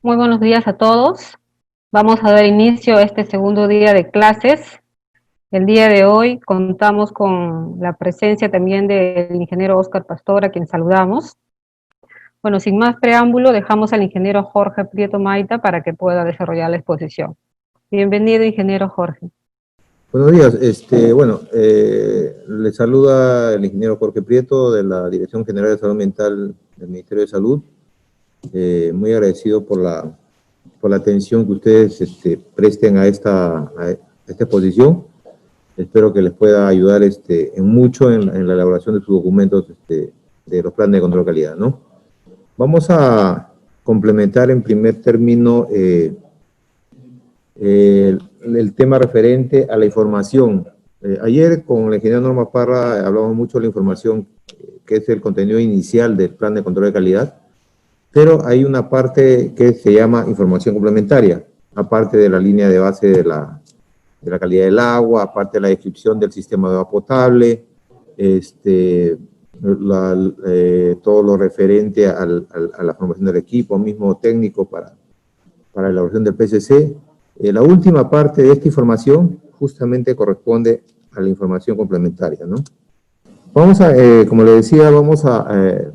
Muy buenos días a todos. Vamos a dar inicio a este segundo día de clases. El día de hoy contamos con la presencia también del ingeniero Óscar Pastor, a quien saludamos. Bueno, sin más preámbulo, dejamos al ingeniero Jorge Prieto Maita para que pueda desarrollar la exposición. Bienvenido, ingeniero Jorge. Buenos días. Le saluda el ingeniero Jorge Prieto de la Dirección General de Salud Mental del Ministerio de Salud. Muy agradecido por la atención que ustedes presten a esta exposición. Espero que les pueda ayudar en mucho en la elaboración de sus documentos de los planes de control de calidad, ¿no? Vamos a complementar en primer término el tema referente a la información. Ayer con la ingeniera Norma Parra hablamos mucho de la información que es el contenido inicial del plan de control de calidad, pero hay una parte que se llama información complementaria, aparte de la línea de base de la calidad del agua, aparte de la descripción del sistema de agua potable, todo lo referente a la formación del equipo mismo técnico para la elaboración del PCC. La última parte de esta información justamente corresponde a la información complementaria, ¿no? Vamos a, como le decía, vamos a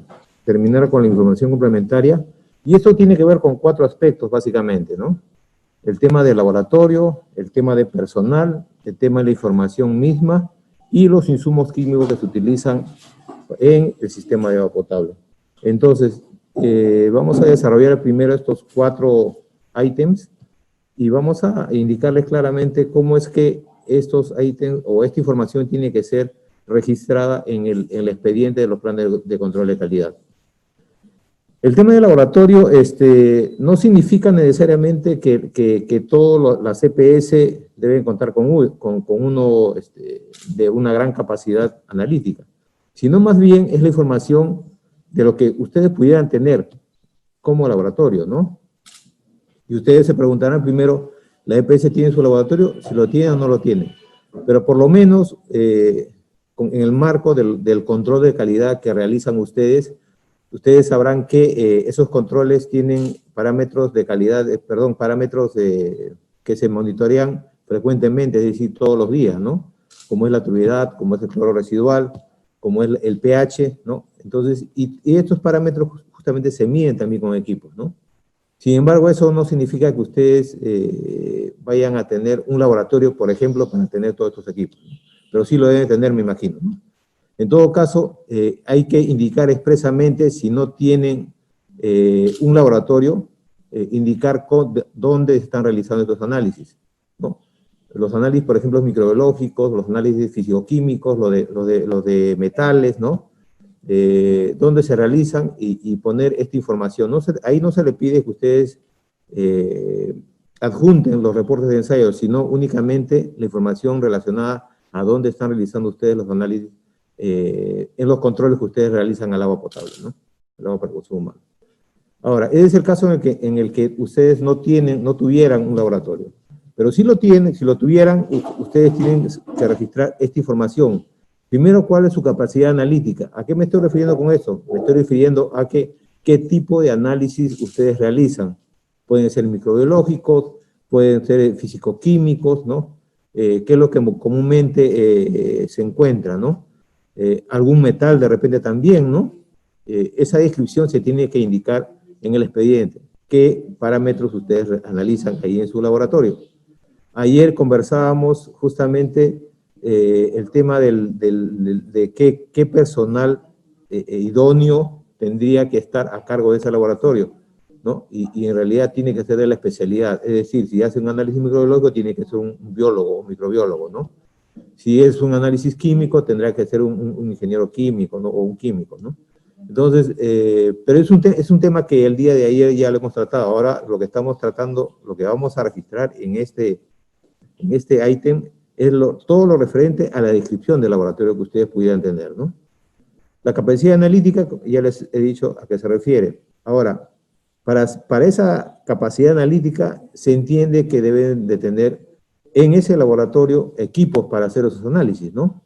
terminar con la información complementaria, y esto tiene que ver con 4 aspectos básicamente, ¿no? El tema del laboratorio, el tema de personal, el tema de la información misma y los insumos químicos que se utilizan en el sistema de agua potable. Entonces, vamos a desarrollar primero estos 4 ítems y vamos a indicarles claramente cómo es que estos ítems o esta información tiene que ser registrada en el expediente de los planes de control de calidad. El tema del laboratorio no significa necesariamente que todas las CPS deben contar con uno de una gran capacidad analítica, sino más bien es la información de lo que ustedes pudieran tener como laboratorio, ¿no? Y ustedes se preguntarán primero, ¿la EPS tiene su laboratorio? Si lo tiene o no lo tiene. Pero por lo menos, en el marco del control de calidad que realizan ustedes sabrán que esos controles tienen parámetros de calidad, parámetros que se monitorean frecuentemente, es decir, todos los días, ¿no? Como es la turbidez, como es el cloro residual, como es el pH, ¿no? Entonces, y estos parámetros justamente se miden también con equipos, ¿no? Sin embargo, eso no significa que ustedes vayan a tener un laboratorio, por ejemplo, para tener todos estos equipos, ¿no? Pero sí lo deben tener, me imagino, ¿no? En todo caso, hay que indicar expresamente, si no tienen un laboratorio, indicar dónde están realizando estos análisis, ¿no? Los análisis, por ejemplo, microbiológicos, los análisis fisicoquímicos, los de metales, ¿no? Dónde se realizan y poner esta información. Ahí no se le pide que ustedes adjunten los reportes de ensayo, sino únicamente la información relacionada a dónde están realizando ustedes los análisis en los controles que ustedes realizan al agua potable, ¿no? El agua para consumo humano. Ahora, ese es el caso en el que ustedes no tuvieran un laboratorio. Pero si lo tuvieran, ustedes tienen que registrar esta información. Primero, ¿cuál es su capacidad analítica? ¿A qué me estoy refiriendo con esto? Me estoy refiriendo a qué tipo de análisis ustedes realizan. Pueden ser microbiológicos, pueden ser físico-químicos, ¿no? ¿Qué es lo que comúnmente se encuentra, ¿no? Algún metal de repente también, ¿no? Esa descripción se tiene que indicar en el expediente. ¿Qué parámetros ustedes analizan ahí en su laboratorio? Ayer conversábamos justamente el tema de qué personal idóneo tendría que estar a cargo de ese laboratorio, ¿no? Y en realidad tiene que ser de la especialidad. Es decir, si hace un análisis microbiológico, tiene que ser un biólogo o microbiólogo, ¿no? Si es un análisis químico, tendrá que ser un ingeniero químico, ¿no? O un químico, ¿no? Entonces, pero es un tema que el día de ayer ya lo hemos tratado. Ahora lo que estamos tratando, lo que vamos a registrar en este ítem es todo lo referente a la descripción del laboratorio que ustedes pudieran tener, ¿no? La capacidad analítica, ya les he dicho a qué se refiere. Ahora, para esa capacidad analítica se entiende que deben de tener en ese laboratorio equipos para hacer esos análisis, ¿no?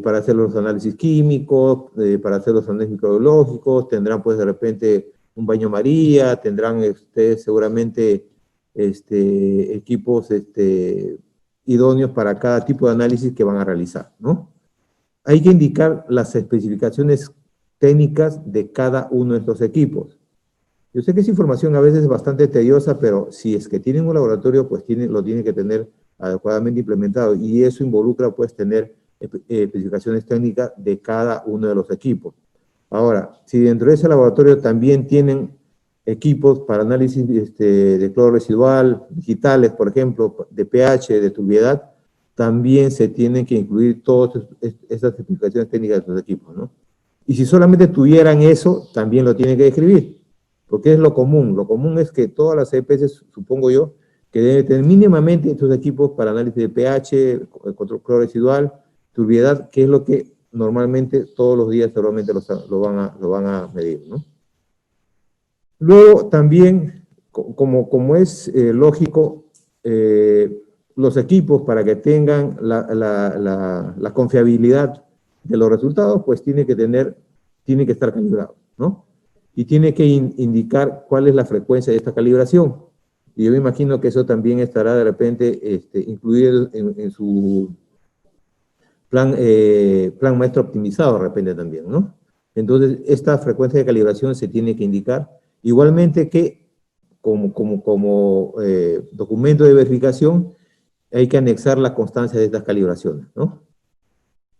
Para hacer los análisis químicos, para hacer los análisis microbiológicos, tendrán pues de repente un baño María, tendrán ustedes seguramente equipos idóneos para cada tipo de análisis que van a realizar, ¿no? Hay que indicar las especificaciones técnicas de cada uno de estos equipos. Yo sé que esa información a veces es bastante tediosa, pero si es que tienen un laboratorio, pues lo tienen que tener adecuadamente implementado, y eso involucra pues tener especificaciones técnicas de cada uno de los equipos. Ahora, si dentro de ese laboratorio también tienen equipos para análisis de cloro residual, digitales, por ejemplo, de pH, de turbiedad, también se tienen que incluir todas esas especificaciones técnicas de los equipos, ¿no? Y si solamente tuvieran eso, también lo tienen que describir, porque es lo común. Lo común es que todas las EPS, supongo yo, que deben tener mínimamente estos equipos para análisis de pH, control cloro residual, turbiedad, que es lo que normalmente todos los días seguramente lo van a medir, ¿no? Luego también, como es lógico, los equipos para que tengan la confiabilidad de los resultados, pues tiene que estar calibrados, ¿no? Y tiene que indicar cuál es la frecuencia de esta calibración. Y yo me imagino que eso también estará de repente incluido en su plan maestro optimizado de repente también, ¿no? Entonces, esta frecuencia de calibración se tiene que indicar. Igualmente que como documento de verificación hay que anexar la constancia de estas calibraciones, ¿no?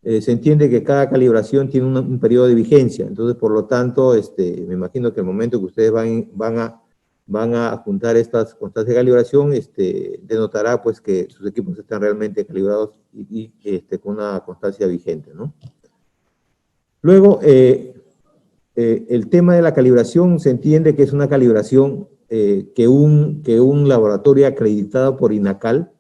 Se entiende que cada calibración tiene un periodo de vigencia, entonces por lo tanto, me imagino que el momento que ustedes van a juntar estas constancias de calibración, denotará pues que sus equipos están realmente calibrados y con una constancia vigente, ¿no? Luego, el tema de la calibración se entiende que es una calibración que un laboratorio acreditado por INACAL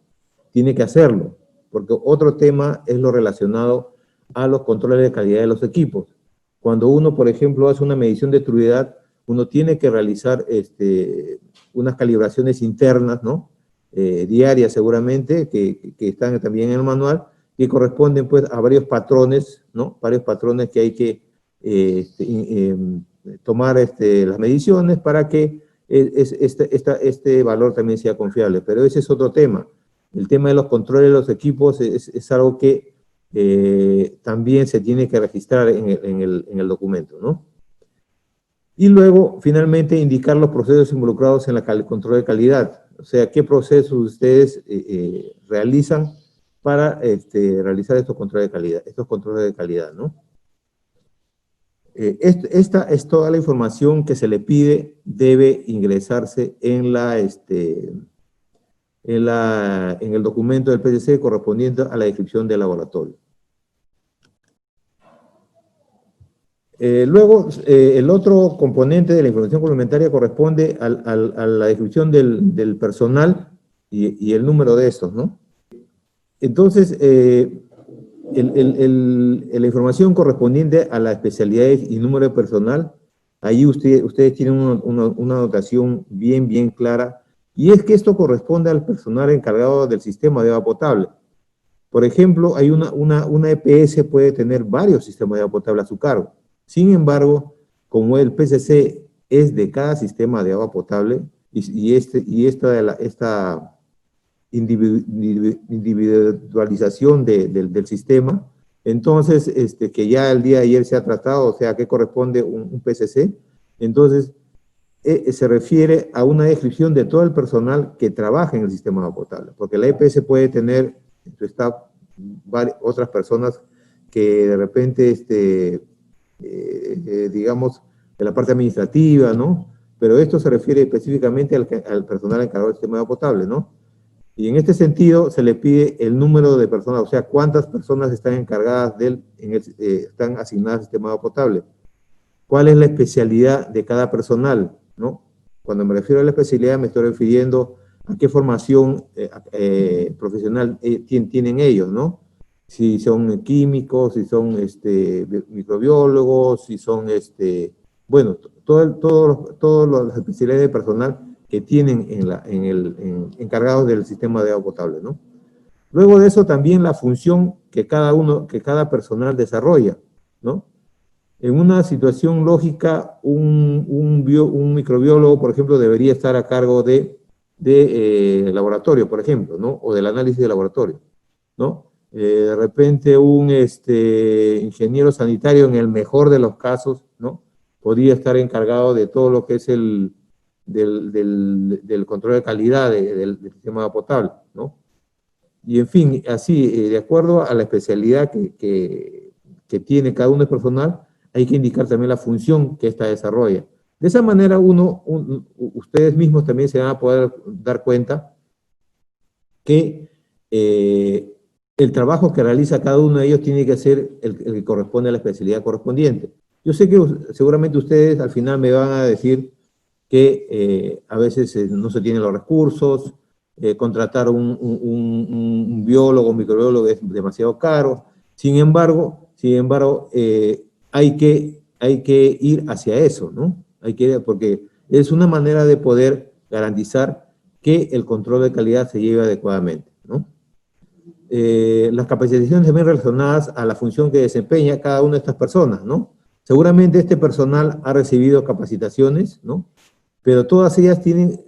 tiene que hacerlo, porque otro tema es lo relacionado a los controles de calidad de los equipos. Cuando uno, por ejemplo, hace una medición de turbiedad, uno tiene que realizar unas calibraciones internas, ¿no? Diarias seguramente, que están también en el manual, que corresponden pues a varios patrones, ¿no? Varios patrones que hay que tomar las mediciones para que este valor también sea confiable. Pero ese es otro tema. El tema de los controles de los equipos es algo que también se tiene que registrar en el documento, ¿no? Y luego, finalmente, indicar los procesos involucrados en el control de calidad. O sea, qué procesos ustedes realizan para realizar estos controles de calidad, ¿no? Esta es toda la información que se le pide, debe ingresarse en el documento del PCC correspondiente a la descripción del laboratorio. Luego, el otro componente de la información complementaria corresponde a la descripción del personal y el número de estos, ¿no? Entonces, la información correspondiente a las especialidades y número de personal, ahí ustedes tienen una anotación bien clara, y es que esto corresponde al personal encargado del sistema de agua potable. Por ejemplo, hay una EPS puede tener varios sistemas de agua potable a su cargo. Sin embargo, como el PCC es de cada sistema de agua potable, y esta individualización del sistema, entonces, que ya el día de ayer se ha tratado, o sea, ¿qué corresponde un PCC? Entonces, se refiere a una descripción de todo el personal que trabaja en el sistema de agua potable, porque la EPS puede tener en su staff otras personas que de repente, digamos, de la parte administrativa, ¿no? Pero esto se refiere específicamente al personal encargado del sistema de agua potable, ¿no? Y en este sentido se le pide el número de personas, o sea, cuántas personas están encargadas están asignadas al sistema de agua potable. ¿Cuál es la especialidad de cada personal, ¿no? Cuando me refiero a la especialidad me estoy refiriendo a qué formación profesional tienen ellos, ¿no? Si son químicos, si son microbiólogos, si son, bueno, todas las especialidades de personal que tienen encargados del sistema de agua potable, ¿no? Luego de eso también la función que cada personal desarrolla, ¿no? En una situación lógica, un microbiólogo, por ejemplo, debería estar a cargo de laboratorio, por ejemplo, ¿no? O del análisis de laboratorio, ¿no? De repente un ingeniero sanitario, en el mejor de los casos, ¿no? Podría estar encargado de todo lo que es del control de calidad del sistema de agua potable, ¿no? Y en fin, así, de acuerdo a la especialidad que tiene cada uno del personal, hay que indicar también la función que ésta desarrolla. De esa manera, ustedes mismos también se van a poder dar cuenta que el trabajo que realiza cada uno de ellos tiene que ser el que corresponde a la especialidad correspondiente. Yo sé que seguramente ustedes al final me van a decir que a veces no se tienen los recursos, contratar un biólogo, un microbiólogo es demasiado caro. Sin embargo, hay que ir hacia eso, ¿no? Porque es una manera de poder garantizar que el control de calidad se lleve adecuadamente, ¿no? Las capacitaciones también relacionadas a la función que desempeña cada una de estas personas, ¿no? Seguramente este personal ha recibido capacitaciones, ¿no? Pero todas ellas tienen,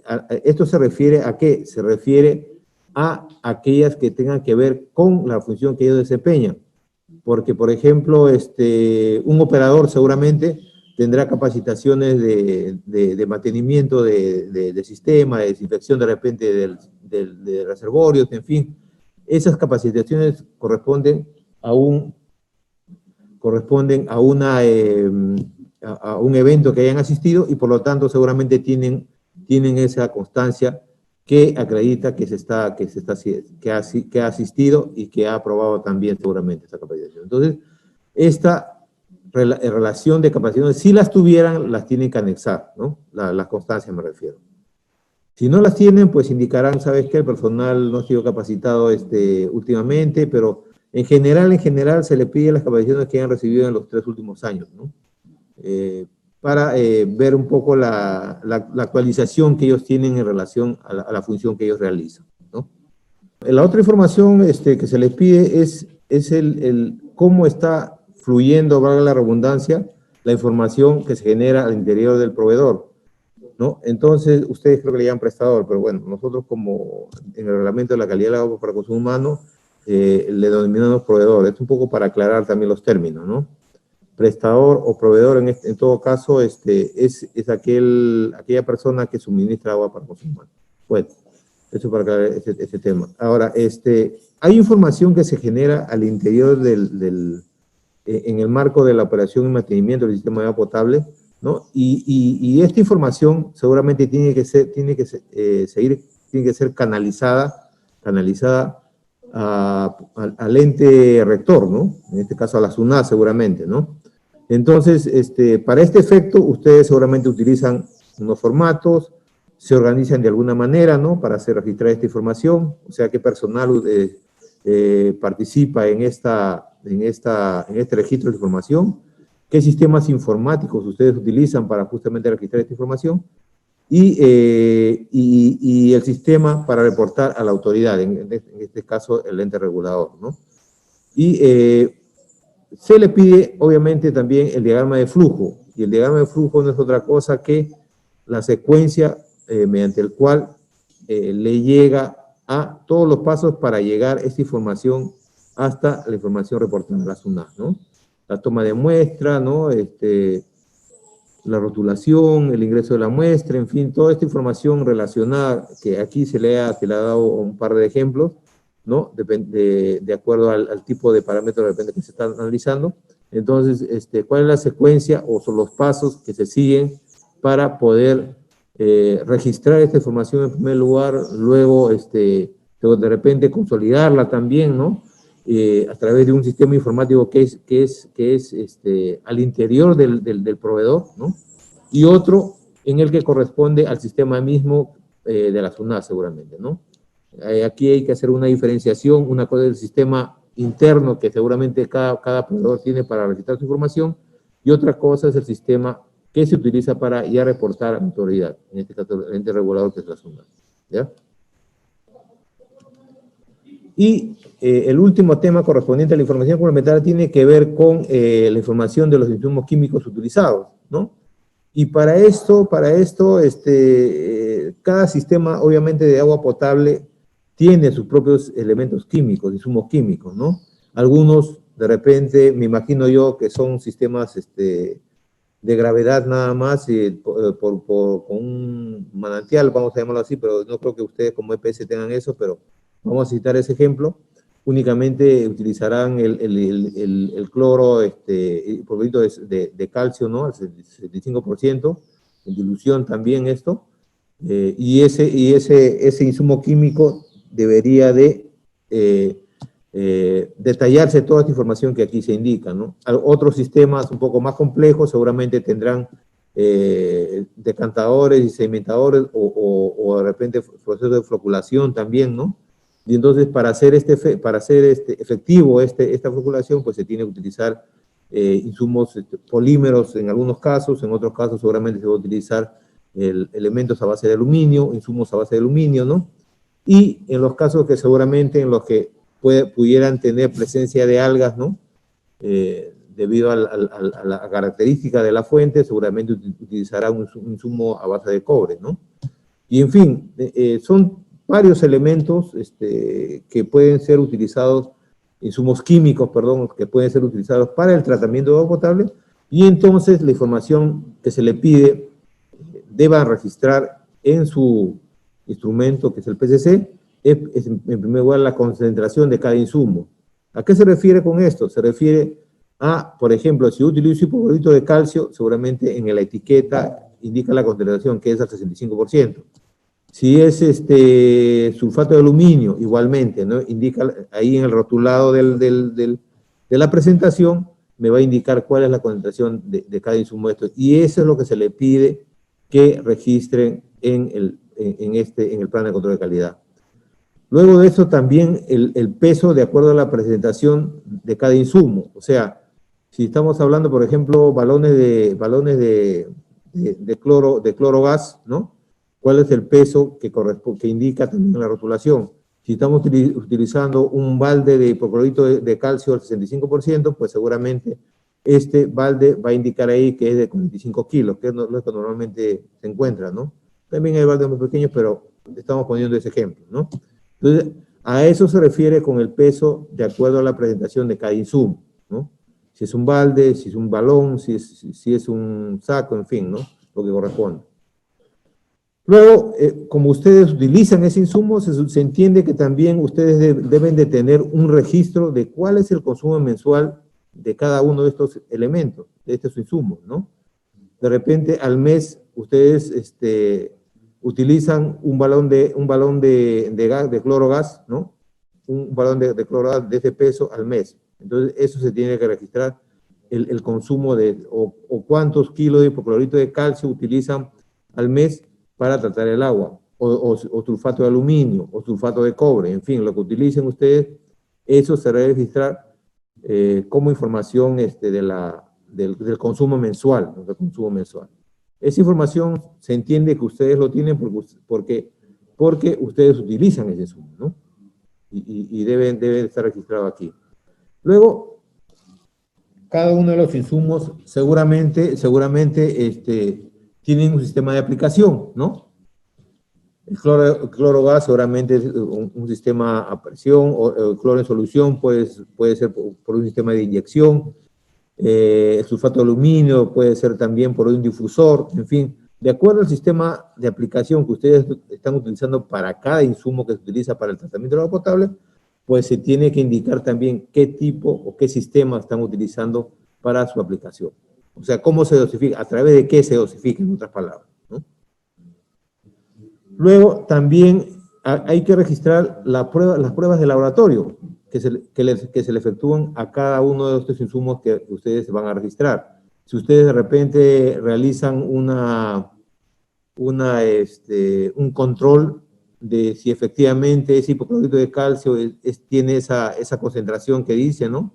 ¿esto se refiere a qué? Se refiere a aquellas que tengan que ver con la función que ellos desempeñan. Porque, por ejemplo, un operador seguramente tendrá capacitaciones de mantenimiento de sistema, de desinfección de repente de reservorios, en fin. Esas capacitaciones corresponden a un evento que hayan asistido y por lo tanto seguramente tienen esa constancia que acredita que ha asistido y que ha aprobado también seguramente esa capacitación. Entonces, esta relación de capacitaciones, si las tuvieran, las tienen que anexar, ¿no? Las constancias me refiero. Si no las tienen, pues indicarán, ¿sabes qué? El personal no ha sido capacitado últimamente, pero en general se le pide las capacitaciones que han recibido en los 3 últimos años, ¿no? Para ver un poco la actualización que ellos tienen en relación a la función que ellos realizan, ¿no? La otra información que se les pide es cómo está fluyendo, valga la redundancia, la información que se genera al interior del proveedor, ¿no? Entonces, ustedes creo que le llaman prestador, pero bueno, nosotros como en el reglamento de la calidad del agua para consumo humano, le denominamos proveedor. Es un poco para aclarar también los términos, ¿no? Prestador o proveedor, en todo caso, es aquella persona que suministra agua para consumo humano. Bueno, eso para aclarar ese tema. Ahora, hay información que se genera al interior en el marco de la operación y mantenimiento del sistema de agua potable, ¿no? Y esta información seguramente tiene que ser canalizada al ente rector, ¿no? En este caso a la SUNAT seguramente, ¿no? Entonces, para este efecto, ustedes seguramente utilizan unos formatos, se organizan de alguna manera, ¿no? Para hacer registrar esta información, o sea, qué personal participa en este registro de información, qué sistemas informáticos ustedes utilizan para justamente registrar esta información, y el sistema para reportar a la autoridad, en este caso el ente regulador, ¿no? Y se le pide, obviamente, también el diagrama de flujo, y el diagrama de flujo no es otra cosa que la secuencia mediante el cual le llega a todos los pasos para llegar esta información hasta la información reportada a la SUNAT, ¿no? La toma de muestra, ¿no? La rotulación, el ingreso de la muestra, en fin, toda esta información relacionada, que aquí se le ha dado un par de ejemplos, ¿no? De acuerdo al tipo de parámetros de repente que se están analizando. Entonces, ¿cuál es la secuencia o son los pasos que se siguen para poder registrar esta información en primer lugar, luego de repente consolidarla también, ¿no? A través de un sistema informático que es al interior del proveedor, ¿no? Y otro en el que corresponde al sistema mismo de la SUNAT seguramente, ¿no? Aquí hay que hacer una diferenciación, una cosa es el sistema interno que seguramente cada proveedor tiene para registrar su información, y otra cosa es el sistema que se utiliza para ya reportar a la autoridad, en este caso el ente regulador que es la SUNAT, ¿ya? Y el último tema correspondiente a la información complementaria tiene que ver con la información de los insumos químicos utilizados, ¿no? Y para esto cada sistema, obviamente, de agua potable tiene sus propios elementos químicos, insumos químicos, ¿no? Algunos, de repente, me imagino yo que son sistemas de gravedad nada más, con un manantial, vamos a llamarlo así, pero no creo que ustedes como EPS tengan eso, pero vamos a citar ese ejemplo. Únicamente utilizarán el cloro, el polvito de calcio, ¿no? Al 75%, en dilución también esto, y ese insumo químico debería de detallarse toda esta información que aquí se indica, ¿no? Otros sistemas un poco más complejos seguramente tendrán decantadores y sedimentadores o de repente procesos de floculación también, ¿no? Y entonces para hacer efectivo esta floculación, pues se tiene que utilizar insumos polímeros en algunos casos, en otros casos seguramente se va a utilizar elementos a base de aluminio, insumos a base de aluminio, ¿no? Y en los casos que seguramente en los que pudieran tener presencia de algas, ¿no? Debido a la característica de la fuente, seguramente utilizará un insumo a base de cobre, ¿no? Y en fin, son varios elementos que pueden ser utilizados, insumos químicos, perdón, que pueden ser utilizados para el tratamiento de agua potable, y entonces la información que se le pide deba registrar en su instrumento, que es el PCC, es en primer lugar la concentración de cada insumo. ¿A qué se refiere con esto? Se refiere a, por ejemplo, si yo utilizo hipoclorito de calcio, seguramente en la etiqueta indica la concentración, que es al 65%. Si es sulfato de aluminio, igualmente, ¿no? Indica ahí en el rotulado de la presentación, me va a indicar cuál es la concentración de cada insumo de estos. Y eso es lo que se le pide que registren en el plan de control de calidad. Luego de eso también el peso de acuerdo a la presentación de cada insumo. O sea, si estamos hablando, por ejemplo, balones de clorogas, ¿no? ¿Cuál es el peso que indica también la rotulación? Si estamos utilizando un balde de hipoclorito de calcio al 65%, pues seguramente este balde va a indicar ahí que es de 45 kilos, que es lo que normalmente se encuentra, ¿no? También hay baldes muy pequeños, pero estamos poniendo ese ejemplo, ¿no? Entonces, a eso se refiere con el peso de acuerdo a la presentación de cada insumo, ¿no? Si es un balde, si es un balón, si es un saco, en fin, ¿no? Lo que corresponde. Luego, como ustedes utilizan ese insumo, se entiende que también ustedes deben de tener un registro de cuál es el consumo mensual de cada uno de estos elementos, de estos insumos, ¿no? De repente, al mes, ustedes utilizan un balón de gas, de clorogas, ¿no? Un balón de clorogas de ese peso al mes. Entonces, eso se tiene que registrar, el consumo o cuántos kilos de hipoclorito de calcio utilizan al mes para tratar el agua, o sulfato de aluminio, o sulfato de cobre, en fin, lo que utilicen ustedes, eso se debe registrar como información del consumo mensual, ¿no? Del consumo mensual. Esa información se entiende que ustedes lo tienen porque ustedes utilizan ese insumo, ¿no? Y deben estar registrados aquí. Luego, cada uno de los insumos seguramente tienen un sistema de aplicación, ¿no? El clorogas seguramente es un sistema a presión, o el cloro en solución puede ser por un sistema de inyección, el sulfato de aluminio puede ser también por un difusor, en fin, de acuerdo al sistema de aplicación que ustedes están utilizando para cada insumo que se utiliza para el tratamiento del agua potable, pues se tiene que indicar también qué tipo o qué sistema están utilizando para su aplicación. O sea, cómo se dosifica, a través de qué se dosifica, en otras palabras, ¿no? Luego, también hay que registrar las pruebas de laboratorio que se le efectúan a cada uno de estos insumos que ustedes van a registrar. Si ustedes de repente realizan un control de si efectivamente ese hipoclorito de calcio tiene esa concentración que dice, ¿no?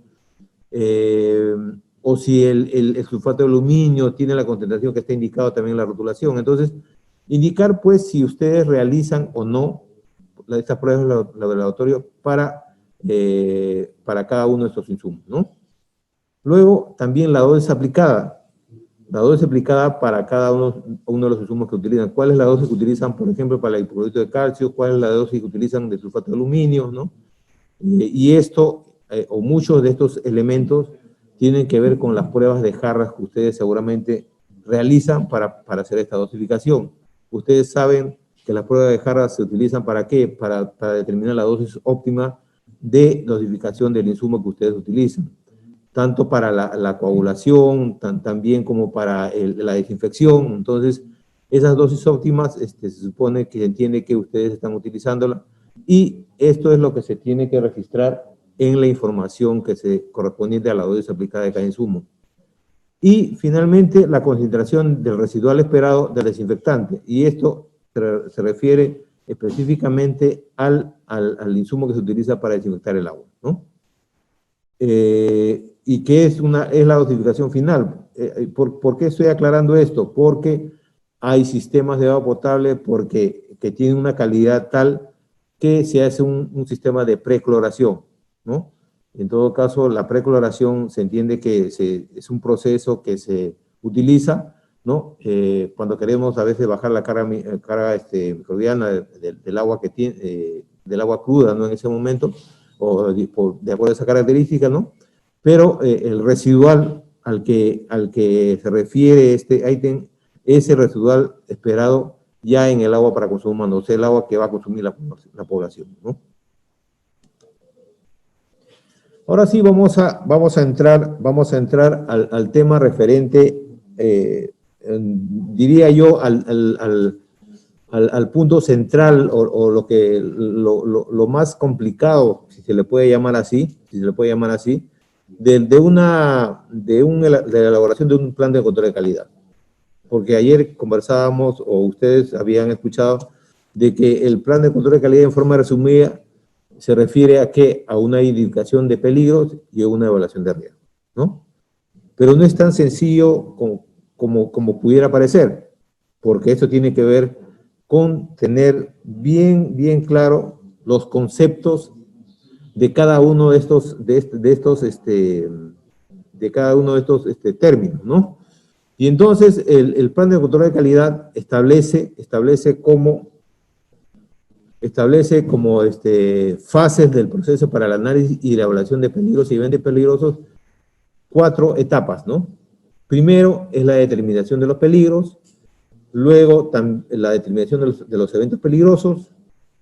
O si el sulfato de aluminio tiene la concentración que está indicado también en la rotulación. Entonces, indicar pues si ustedes realizan o no estas pruebas de laboratorio para para cada uno de estos insumos, ¿no? Luego, también la dosis aplicada. La dosis aplicada para cada uno de los insumos que utilizan. ¿Cuál es la dosis que utilizan, por ejemplo, para el hipoclorito de calcio? ¿Cuál es la dosis que utilizan de sulfato de aluminio? ¿No? Y esto, o muchos de estos elementos, tienen que ver con las pruebas de jarras que ustedes seguramente realizan para hacer esta dosificación. Ustedes saben que las pruebas de jarras se utilizan ¿para qué? Para determinar la dosis óptima de dosificación del insumo que ustedes utilizan, tanto para la coagulación, también como para la desinfección. Entonces, esas dosis óptimas se supone que se entiende que ustedes están utilizándola, y esto es lo que se tiene que registrar en la información que se correspondiente a la dosis aplicada de cada insumo. Y finalmente, la concentración del residual esperado del desinfectante, y esto se refiere específicamente al insumo que se utiliza para desinfectar el agua, ¿no? Y que es la dosificación final. ¿Por qué estoy aclarando esto? Porque hay sistemas de agua potable que tienen una calidad tal que se hace un sistema de precloración, ¿no? En todo caso, la precloración se entiende que es un proceso que se utiliza, ¿no? Cuando queremos a veces bajar la carga microbiana del agua que tiene, del agua cruda, ¿no? En ese momento, o de acuerdo a esa característica, ¿no? Pero el residual al que se refiere este ítem es el residual esperado ya en el agua para consumo humano, o sea, el agua que va a consumir la población, ¿no? Ahora sí vamos a entrar al tema referente, diría yo, al punto central, o lo más complicado, si se le puede llamar así, de la elaboración de un plan de control de calidad. Porque ayer conversábamos, o ustedes habían escuchado, de que el plan de control de calidad, en forma resumida, se refiere a qué? A una identificación de peligros y a una evaluación de riesgo, ¿no? Pero no es tan sencillo como pudiera parecer, porque esto tiene que ver con tener bien claro los conceptos de cada uno de estos términos, ¿no? Y entonces el plan de control de calidad establece como fases del proceso para el análisis y la evaluación de peligros y eventos peligrosos, 4 etapas, ¿no? Primero es la determinación de los peligros, luego la determinación de los eventos peligrosos,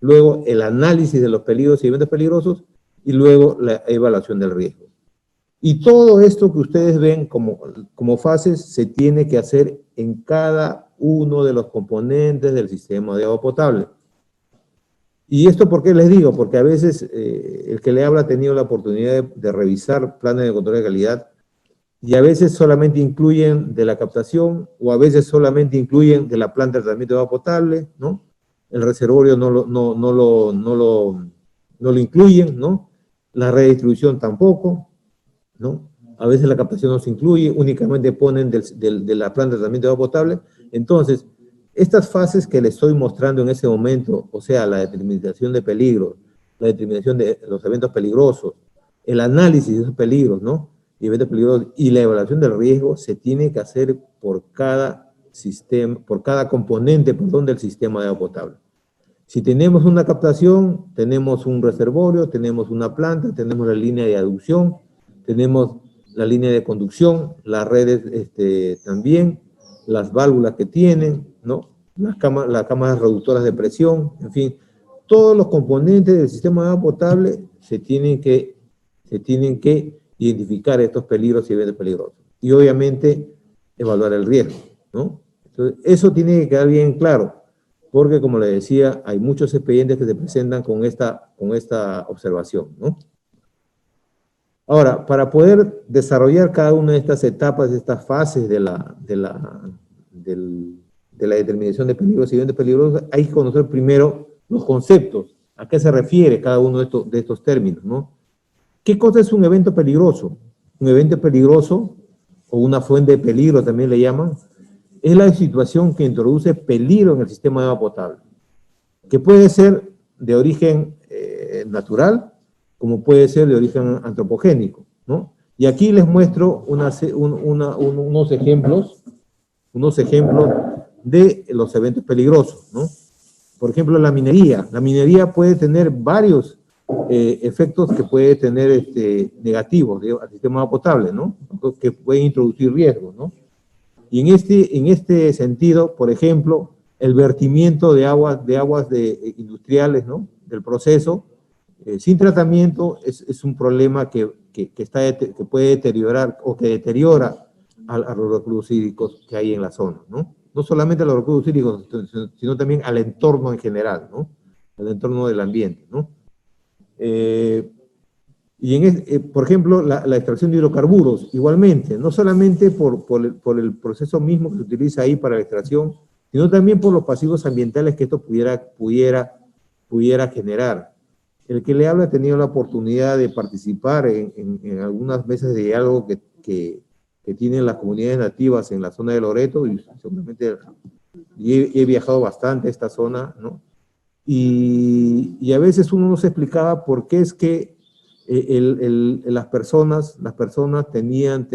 luego el análisis de los peligros y eventos peligrosos, y luego la evaluación del riesgo. Y todo esto que ustedes ven como fases se tiene que hacer en cada uno de los componentes del sistema de agua potable. ¿Y esto por qué les digo? Porque a veces el que le habla ha tenido la oportunidad de revisar planes de control de calidad, y a veces solamente incluyen de la captación, o a veces solamente incluyen de la planta de tratamiento de agua potable, ¿no? El reservorio no lo incluyen, ¿no? La redistribución tampoco, ¿no? A veces la captación no se incluye, únicamente ponen de la planta de tratamiento de agua potable. Entonces, estas fases que les estoy mostrando en ese momento, o sea, la determinación de peligros, la determinación de los eventos peligrosos, el análisis de esos peligros, ¿no? Y eventos peligrosos, y la evaluación del riesgo, se tiene que hacer por cada componente, del sistema de agua potable. Si tenemos una captación, tenemos un reservorio, tenemos una planta, tenemos la línea de aducción, tenemos la línea de conducción, las redes también, las válvulas que tienen, ¿no? Las cámaras reductoras de presión, en fin, todos los componentes del sistema de agua potable se tienen que identificar estos peligros y eventos peligrosos. Y obviamente evaluar el riesgo, ¿no? Entonces, eso tiene que quedar bien claro, porque como les decía, hay muchos expedientes que se presentan con esta observación, ¿no? Ahora, para poder desarrollar cada una de estas etapas, de estas fases de la determinación de peligros y eventos peligrosos, hay que conocer primero los conceptos, a qué se refiere cada uno de estos términos, ¿no? ¿Qué cosa es un evento peligroso? Un evento peligroso, o una fuente de peligro también le llaman, es la situación que introduce peligro en el sistema de agua potable, que puede ser de origen natural, como puede ser de origen antropogénico, ¿no? Y aquí les muestro unos ejemplos de los eventos peligrosos, ¿no? Por ejemplo, la minería. La minería puede tener varios efectos que puede tener negativos al sistema de agua potable, ¿no? Que pueden introducir riesgos, ¿no? Y en este sentido, por ejemplo, el vertimiento de aguas industriales, ¿no? Del proceso, sin tratamiento, es un problema que puede deteriorar o que deteriora a los recursos hídricos que hay en la zona, ¿no? No solamente a los recursos hídricos, sino también al entorno en general, ¿no? Al entorno del ambiente, ¿no? Por ejemplo, la extracción de hidrocarburos, igualmente, no solamente por el proceso mismo que se utiliza ahí para la extracción, sino también por los pasivos ambientales que esto pudiera generar. El que le habla ha tenido la oportunidad de participar en algunas mesas de diálogo que tienen las comunidades nativas en la zona de Loreto, y seguramente he viajado bastante a esta zona, ¿no? Y a veces uno no se explicaba por qué es que las personas tenían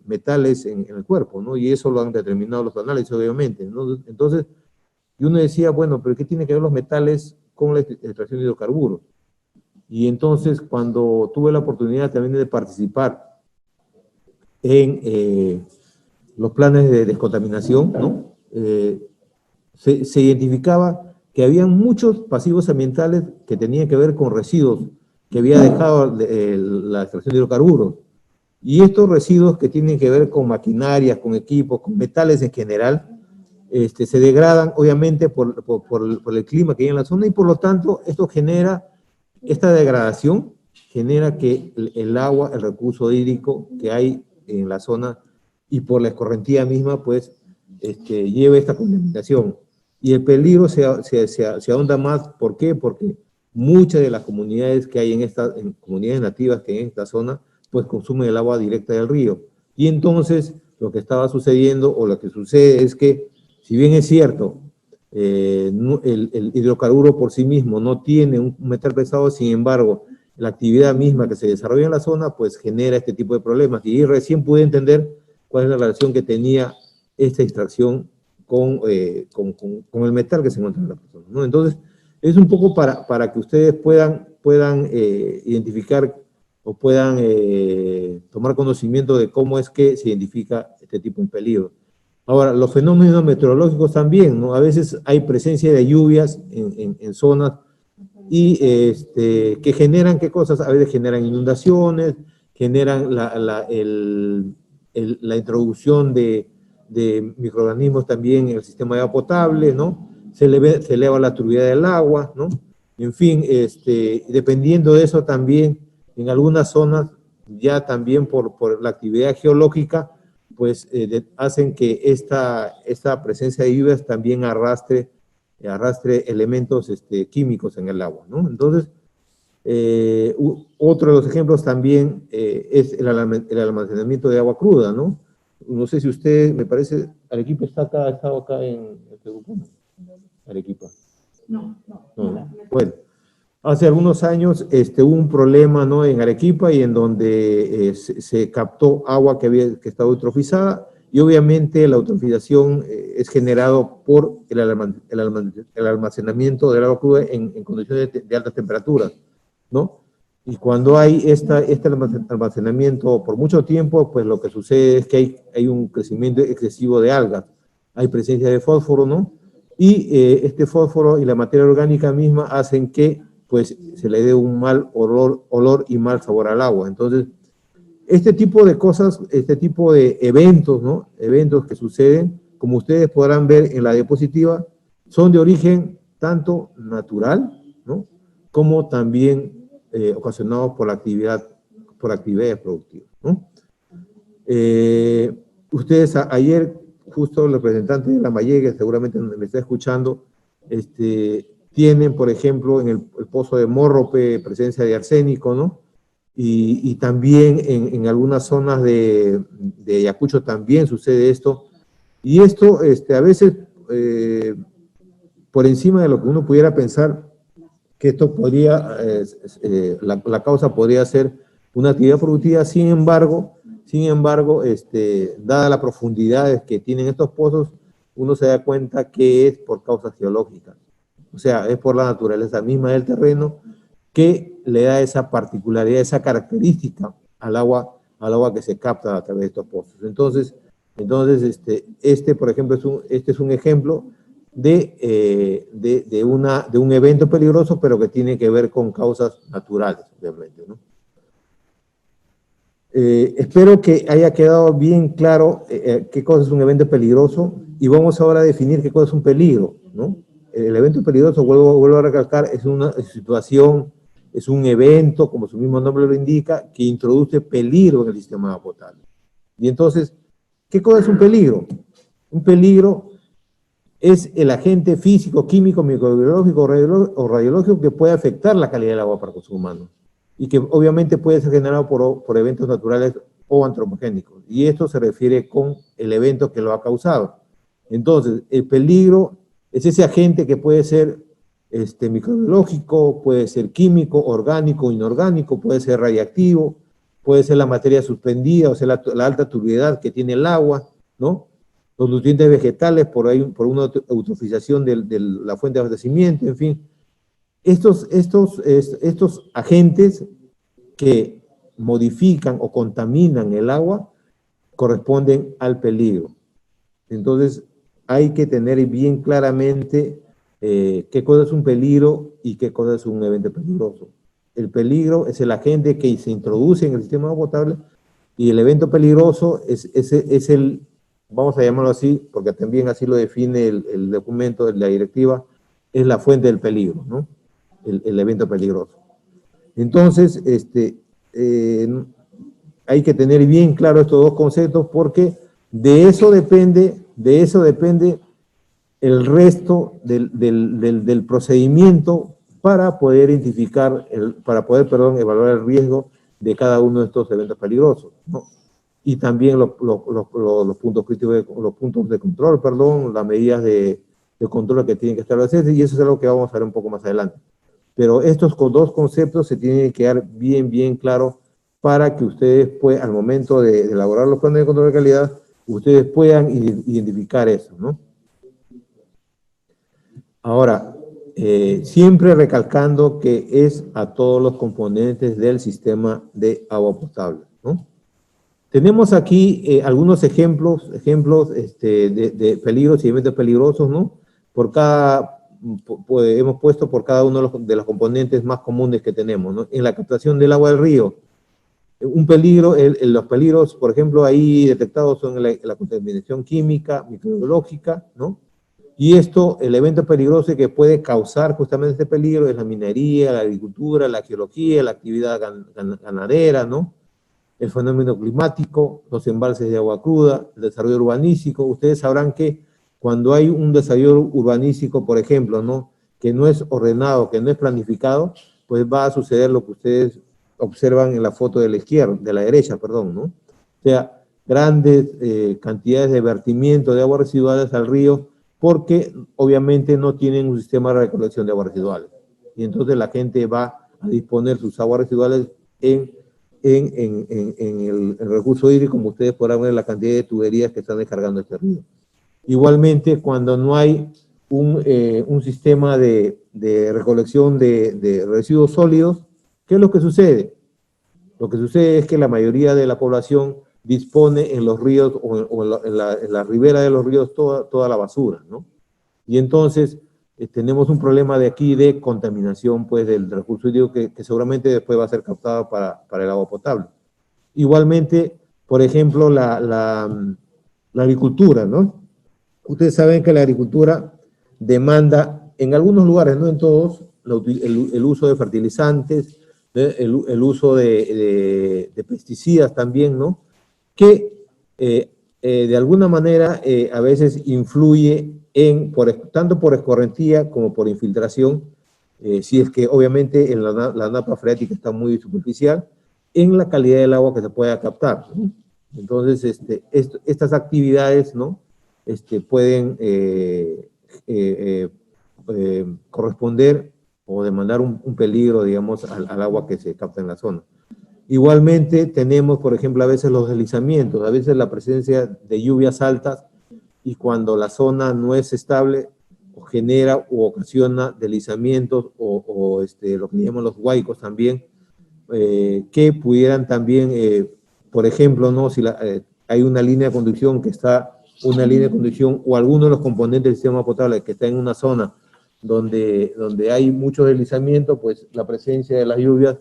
metales en el cuerpo, ¿no? Y eso lo han determinado los análisis, obviamente, ¿no? Entonces, y uno decía, bueno, pero ¿qué tiene que ver los metales con la extracción de hidrocarburos? Y entonces, cuando tuve la oportunidad también de participar en los planes de descontaminación, ¿no? Se identificaba que había muchos pasivos ambientales que tenían que ver con residuos que había dejado la extracción de hidrocarburos. Y estos residuos que tienen que ver con maquinarias, con equipos, con metales en general, se degradan obviamente por el clima que hay en la zona, y por lo tanto esta degradación genera que el agua, el recurso hídrico que hay en la zona y por la escorrentía misma, pues lleve esta contaminación. Y el peligro se ahonda más. ¿Por qué? Porque muchas de las comunidades que hay en comunidades nativas que hay en esta zona, pues consumen el agua directa del río. Y entonces lo que estaba sucediendo, o lo que sucede, es que, si bien es cierto, el hidrocarburo por sí mismo no tiene un metal pesado, sin embargo, la actividad misma que se desarrolla en la zona, pues genera este tipo de problemas. Y recién pude entender cuál es la relación que tenía esta extracción con el metal que se encuentra en la persona, ¿no? Entonces, es un poco para que ustedes puedan identificar o puedan tomar conocimiento de cómo es que se identifica este tipo de peligro. Ahora, los fenómenos meteorológicos también, ¿no? A veces hay presencia de lluvias en zonas y que generan, ¿qué cosas? A veces generan inundaciones, generan la introducción de microorganismos también en el sistema de agua potable, ¿no? Se eleva la turbidez del agua, ¿no? En fin, dependiendo de eso también, en algunas zonas, ya también por la actividad geológica, pues hacen que esta presencia de lluvias también arrastre elementos químicos en el agua, ¿no? Entonces, otro de los ejemplos también es el almacenamiento de agua cruda, ¿no? No sé si usted, me parece, Arequipa ha estado acá en este grupo, ¿no? Arequipa. No. Bueno, hace algunos años hubo un problema, ¿no? En Arequipa, y en donde se captó agua que estaba eutrofizada, y obviamente la eutrofización es generado por el almacenamiento del agua cruda en condiciones de altas temperaturas, ¿no? Y cuando hay este almacenamiento por mucho tiempo, pues lo que sucede es que hay un crecimiento excesivo de algas, hay presencia de fósforo, ¿no? Y este fósforo y la materia orgánica misma hacen que pues se le dé un mal olor y mal sabor al agua. Entonces, este tipo de cosas, este tipo de eventos, ¿no? Eventos que suceden, como ustedes podrán ver en la diapositiva, son de origen tanto natural, ¿no? Como también ocasionados por actividades productivas, ¿no? Ustedes ayer, justo el representante de la Maye, que seguramente me está escuchando, tienen, por ejemplo, en el pozo de Morrope presencia de arsénico, ¿no? Y también en algunas zonas de Ayacucho también sucede esto. Y esto, a veces, por encima de lo que uno pudiera pensar, que esto podría, la causa podría ser una actividad productiva. Sin embargo, dada la profundidad que tienen estos pozos, uno se da cuenta que es por causas geológicas. O sea, es por la naturaleza misma del terreno que le da esa particularidad, esa característica al agua que se capta a través de estos pozos. Entonces por ejemplo, este es un ejemplo de un evento peligroso, pero que tiene que ver con causas naturales, obviamente, ¿no? Espero que haya quedado bien claro qué cosa es un evento peligroso, y vamos ahora a definir qué cosa es un peligro, ¿no? El evento peligroso, vuelvo a recalcar, es una situación, es un evento, como su mismo nombre lo indica, que introduce peligro en el sistema de agua potable. Y entonces, ¿qué cosa es un peligro? Un peligro es el agente físico, químico, microbiológico o radiológico que puede afectar la calidad del agua para el consumo humano, y que obviamente puede ser generado por eventos naturales o antropogénicos. Y esto se refiere con el evento que lo ha causado. Entonces, el peligro es ese agente que puede ser microbiológico, puede ser químico, orgánico, inorgánico, puede ser radiactivo, puede ser la materia suspendida, o sea, la alta turbiedad que tiene el agua, ¿no? Los nutrientes vegetales por una eutrofización de la fuente de abastecimiento, en fin. Estos agentes que modifican o contaminan el agua corresponden al peligro. Entonces, hay que tener bien claramente qué cosa es un peligro y qué cosa es un evento peligroso. El peligro es el agente que se introduce en el sistema de agua potable, y el evento peligroso es el, vamos a llamarlo así, porque también así lo define el documento de la directiva, es la fuente del peligro, ¿no? El evento peligroso. Entonces, hay que tener bien claro estos dos conceptos, porque de eso depende el resto del procedimiento para poder identificar, evaluar el riesgo de cada uno de estos eventos peligrosos, ¿no? Y también los puntos críticos, los puntos de control, las medidas de control que tienen que establecerse, y eso es algo que vamos a ver un poco más adelante. Pero estos dos conceptos se tienen que quedar bien claros para que ustedes puedan, al momento de elaborar los planes de control de calidad, ustedes puedan identificar eso, ¿no? Ahora, siempre recalcando que es a todos los componentes del sistema de agua potable, ¿no? Tenemos aquí algunos ejemplos de peligros y eventos peligrosos, ¿no? Hemos puesto por cada uno de los componentes más comunes que tenemos, ¿no? En la captación del agua del río, un peligro, los peligros, por ejemplo, ahí detectados son la contaminación química, microbiológica, ¿no? Y el evento peligroso que puede causar justamente este peligro es la minería, la agricultura, la geología, la actividad ganadera, ¿no? El fenómeno climático, los embalses de agua cruda, el desarrollo urbanístico. Ustedes sabrán que cuando hay un desarrollo urbanístico, por ejemplo, ¿no?, que no es ordenado, que no es planificado, pues va a suceder lo que ustedes observan en la foto de la izquierda, de la derecha, perdón, ¿no? O sea, grandes cantidades de vertimiento de aguas residuales al río, porque obviamente no tienen un sistema de recolección de aguas residuales. Y entonces la gente va a disponer sus aguas residuales en el recurso hídrico, como ustedes podrán ver la cantidad de tuberías que están descargando este río. Igualmente, cuando no hay un sistema de recolección de residuos sólidos, ¿qué es lo que sucede? Lo que sucede es que la mayoría de la población dispone en los ríos o en la ribera de los ríos toda la basura, ¿no? Y entonces tenemos un problema de aquí de contaminación, pues, del recurso hídrico que seguramente después va a ser captado para el agua potable. Igualmente, por ejemplo, la agricultura, ¿no? Ustedes saben que la agricultura demanda, en algunos lugares, no en todos, el uso de fertilizantes, el uso de pesticidas también, ¿no? Que de alguna manera a veces influye tanto por escorrentía como por infiltración, si es que obviamente la napa freática está muy superficial, en la calidad del agua que se pueda captar, ¿no? Entonces, estas actividades, ¿no?, pueden corresponder o de mandar un peligro, digamos, al agua que se capta en la zona. Igualmente tenemos, por ejemplo, a veces los deslizamientos, a veces la presencia de lluvias altas y cuando la zona no es estable, o genera o ocasiona deslizamientos lo que llamamos los huaicos también, que pudieran también, por ejemplo, ¿no? Si hay una línea de conducción una línea de conducción o alguno de los componentes del sistema potable que está en una zona donde hay mucho deslizamiento, pues la presencia de las lluvias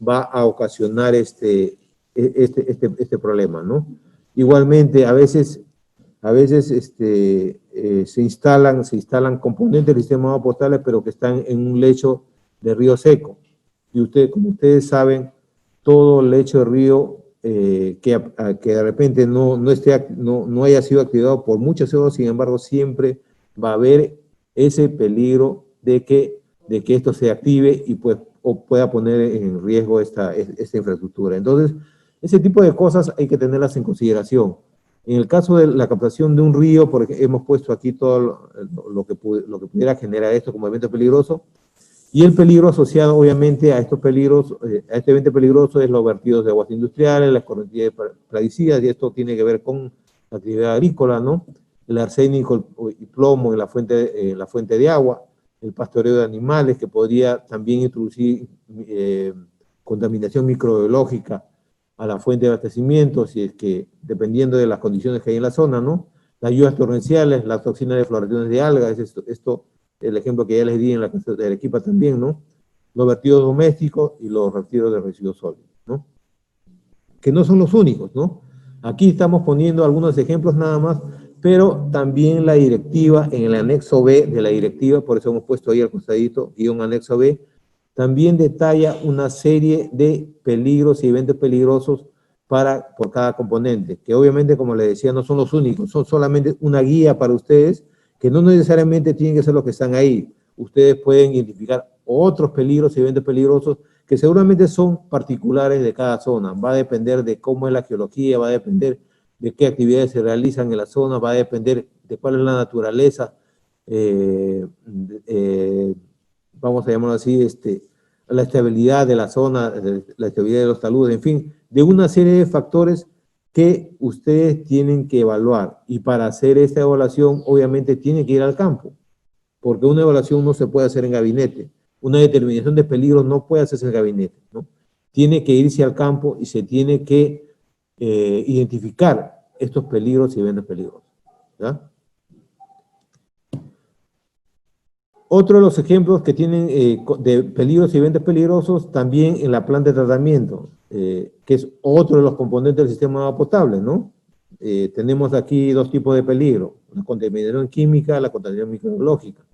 va a ocasionar este problema, ¿no? Igualmente, a veces se instalan componentes del sistema de agua potable, pero que están en un lecho de río seco. Y como ustedes saben, todo lecho de río que de repente no haya sido activado por muchas horas, sin embargo, siempre va a haber ese peligro de que esto se active y pues, o pueda poner en riesgo esta infraestructura. Entonces, ese tipo de cosas hay que tenerlas en consideración. En el caso de la captación de un río, porque hemos puesto aquí todo lo que pudiera generar esto como evento peligroso, y el peligro asociado obviamente a estos peligros, a este evento peligroso es los vertidos de aguas industriales, las corrientes plaguicidas, y esto tiene que ver con la actividad agrícola, ¿no? El arsénico y plomo en la fuente de agua, el pastoreo de animales que podría también introducir contaminación microbiológica a la fuente de abastecimiento, si es que, dependiendo de las condiciones que hay en la zona, ¿no? Las lluvias torrenciales, las toxinas de floraciones de algas, esto el ejemplo que ya les di en la clase de Arequipa también, ¿no? Los vertidos domésticos y los vertidos de residuos sólidos, ¿no? Que no son los únicos, ¿no? Aquí estamos poniendo algunos ejemplos nada más, pero también la directiva, en el anexo B de la directiva, por eso hemos puesto ahí al costadito, guión anexo B, también detalla una serie de peligros y eventos peligrosos por cada componente, que obviamente, como les decía, no son los únicos, son solamente una guía para ustedes, que no necesariamente tienen que ser los que están ahí. Ustedes pueden identificar otros peligros y eventos peligrosos que seguramente son particulares de cada zona. Va a depender de cómo es la geología, va a depender de qué actividades se realizan en la zona, va a depender de cuál es la naturaleza, vamos a llamarlo así, la estabilidad de la zona, la estabilidad de los taludes, en fin, de una serie de factores que ustedes tienen que evaluar. Y para hacer esta evaluación, obviamente, tienen que ir al campo, porque una evaluación no se puede hacer en gabinete. Una determinación de peligro no puede hacerse en gabinete, ¿no? Tiene que irse al campo y se tiene que identificar estos peligros y eventos peligrosos, ¿ya? Otro de los ejemplos que tienen de peligros y eventos peligrosos también en la planta de tratamiento, que es otro de los componentes del sistema de agua potable, ¿no? Tenemos aquí dos tipos de peligro, la contaminación química, la contaminación microbiológica.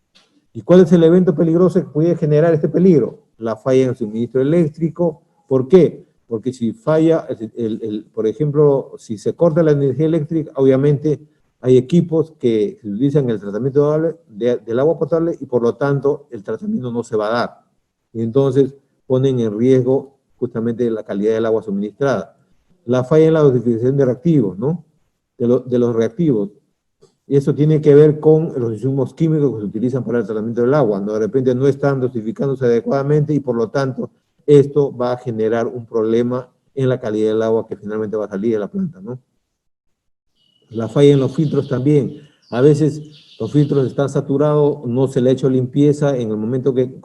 ¿Y cuál es el evento peligroso que puede generar este peligro? La falla en el suministro eléctrico. ¿Por qué? Porque si falla, por ejemplo, si se corta la energía eléctrica, obviamente hay equipos que se utilizan en el tratamiento del agua potable y por lo tanto el tratamiento no se va a dar. Y entonces ponen en riesgo justamente la calidad del agua suministrada. La falla en la dosificación de reactivos, ¿no? De los reactivos. Y eso tiene que ver con los insumos químicos que se utilizan para el tratamiento del agua, ¿no? De repente no están dosificándose adecuadamente y por lo tanto esto va a generar un problema en la calidad del agua que finalmente va a salir de la planta, ¿no? La falla en los filtros también. A veces los filtros están saturados, no se le ha hecho limpieza en el momento que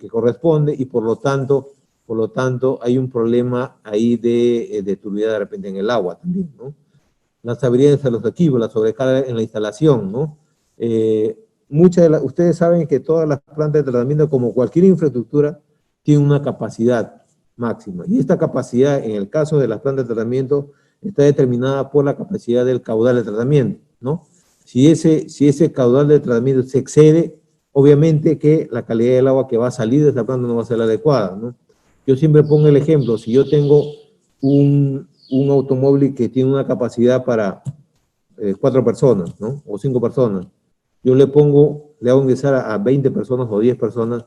corresponde y por lo tanto hay un problema ahí de turbidez de repente en el agua también, ¿no? Las habilidades de los equipos, la sobrecarga en la instalación, ¿no? Ustedes saben que todas las plantas de tratamiento, como cualquier infraestructura, tienen una capacidad máxima. Y esta capacidad, en el caso de las plantas de tratamiento, está determinada por la capacidad del caudal de tratamiento, ¿no? Si ese caudal de tratamiento se excede, obviamente que la calidad del agua que va a salir de esa planta no va a ser la adecuada, ¿no? Yo siempre pongo el ejemplo, si yo tengo un automóvil que tiene una capacidad para 4 personas, ¿no? O 5 personas. Yo le hago ingresar a 20 personas o 10 personas,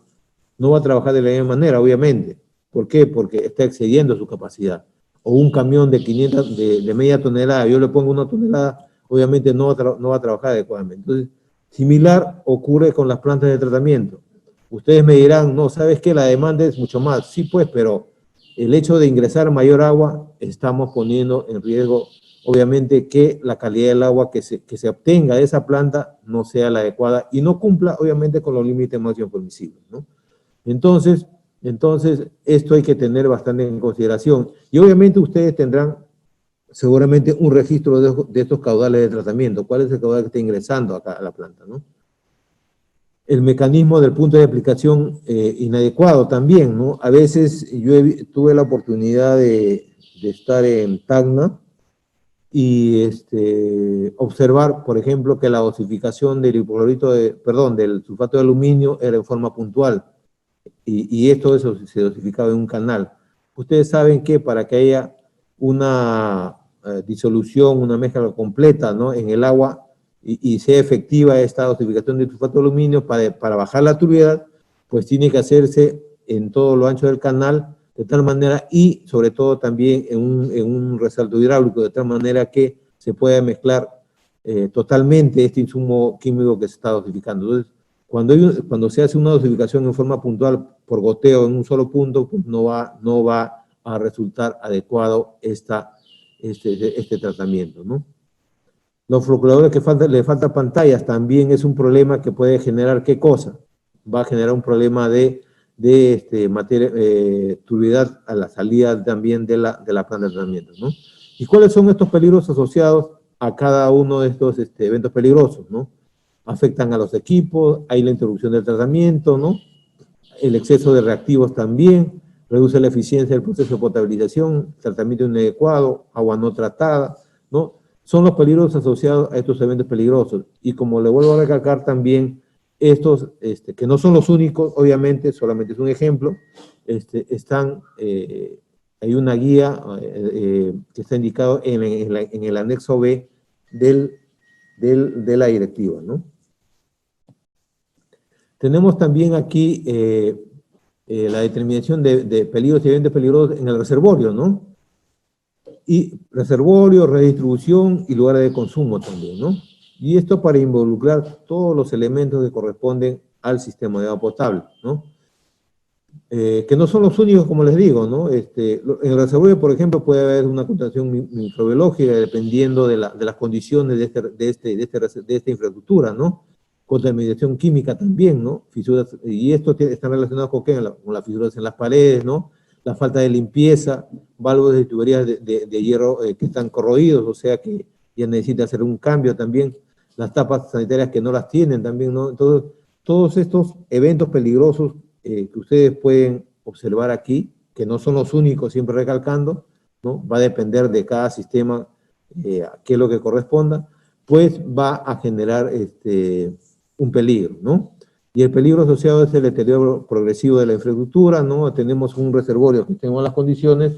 no va a trabajar de la misma manera, obviamente. ¿Por qué? Porque está excediendo su capacidad. O un camión de 500, de media tonelada, yo le pongo 1 tonelada, obviamente no va a trabajar adecuadamente. Entonces, similar ocurre con las plantas de tratamiento. Ustedes me dirán, no, ¿sabes qué? La demanda es mucho más. Sí, pues, pero el hecho de ingresar mayor agua, estamos poniendo en riesgo, obviamente, que la calidad del agua que se obtenga de esa planta no sea la adecuada y no cumpla, obviamente, con los límites máximos permisibles, ¿no? Entonces, esto hay que tener bastante en consideración. Y obviamente ustedes tendrán seguramente un registro de estos caudales de tratamiento. ¿Cuál es el caudal que está ingresando acá a la planta, no? El mecanismo del punto de aplicación inadecuado también, ¿no? A veces yo tuve la oportunidad de estar en Tacna y observar, por ejemplo, que la dosificación del hipoclorito del sulfato de aluminio era en forma puntual y esto eso se dosificaba en un canal. Ustedes saben que para que haya una disolución, una mezcla completa, ¿no?, en el agua y sea efectiva esta dosificación de sulfato de aluminio para bajar la turbiedad, pues tiene que hacerse en todo lo ancho del canal de tal manera y sobre todo también en un resalto hidráulico de tal manera que se pueda mezclar totalmente este insumo químico que se está dosificando. Entonces, cuando se hace una dosificación en forma puntual por goteo en un solo punto, pues no va a resultar adecuado este tratamiento, ¿no? Los floculadores le faltan pantallas, también es un problema que puede generar, ¿qué cosa? Va a generar un problema de turbiedad a la salida también de la planta de tratamiento, ¿no? ¿Y cuáles son estos peligros asociados a cada uno de estos eventos peligrosos, ¿no? Afectan a los equipos, hay la interrupción del tratamiento, ¿no? El exceso de reactivos también, reduce la eficiencia del proceso de potabilización, tratamiento inadecuado, agua no tratada, ¿no? Son los peligros asociados a estos eventos peligrosos. Y como le vuelvo a recalcar también, estos, que no son los únicos, obviamente, solamente es un ejemplo, hay una guía que está indicado en el anexo B de la directiva, ¿no? Tenemos también aquí la determinación de peligros y eventos peligrosos en el reservorio, ¿no? Y reservorio, redistribución y lugares de consumo también, ¿no? Y esto para involucrar todos los elementos que corresponden al sistema de agua potable, ¿no? Que no son los únicos, como les digo, ¿no? En el reservorio, por ejemplo, puede haber una contaminación microbiológica dependiendo de las condiciones de esta infraestructura, ¿no? Contaminación química también, ¿no? Fisuras, y esto está relacionado con, ¿qué? Con las fisuras en las paredes, ¿no? La falta de limpieza, válvulas de tuberías de hierro que están corroídos, o sea que ya necesita hacer un cambio también, las tapas sanitarias que no las tienen también, ¿no? Entonces, todos estos eventos peligrosos que ustedes pueden observar aquí, que no son los únicos, siempre recalcando, ¿no? Va a depender de cada sistema qué es lo que corresponda, pues va a generar un peligro, ¿no? Y el peligro asociado es el deterioro progresivo de la infraestructura, ¿no? Tenemos un reservorio que está en malas condiciones,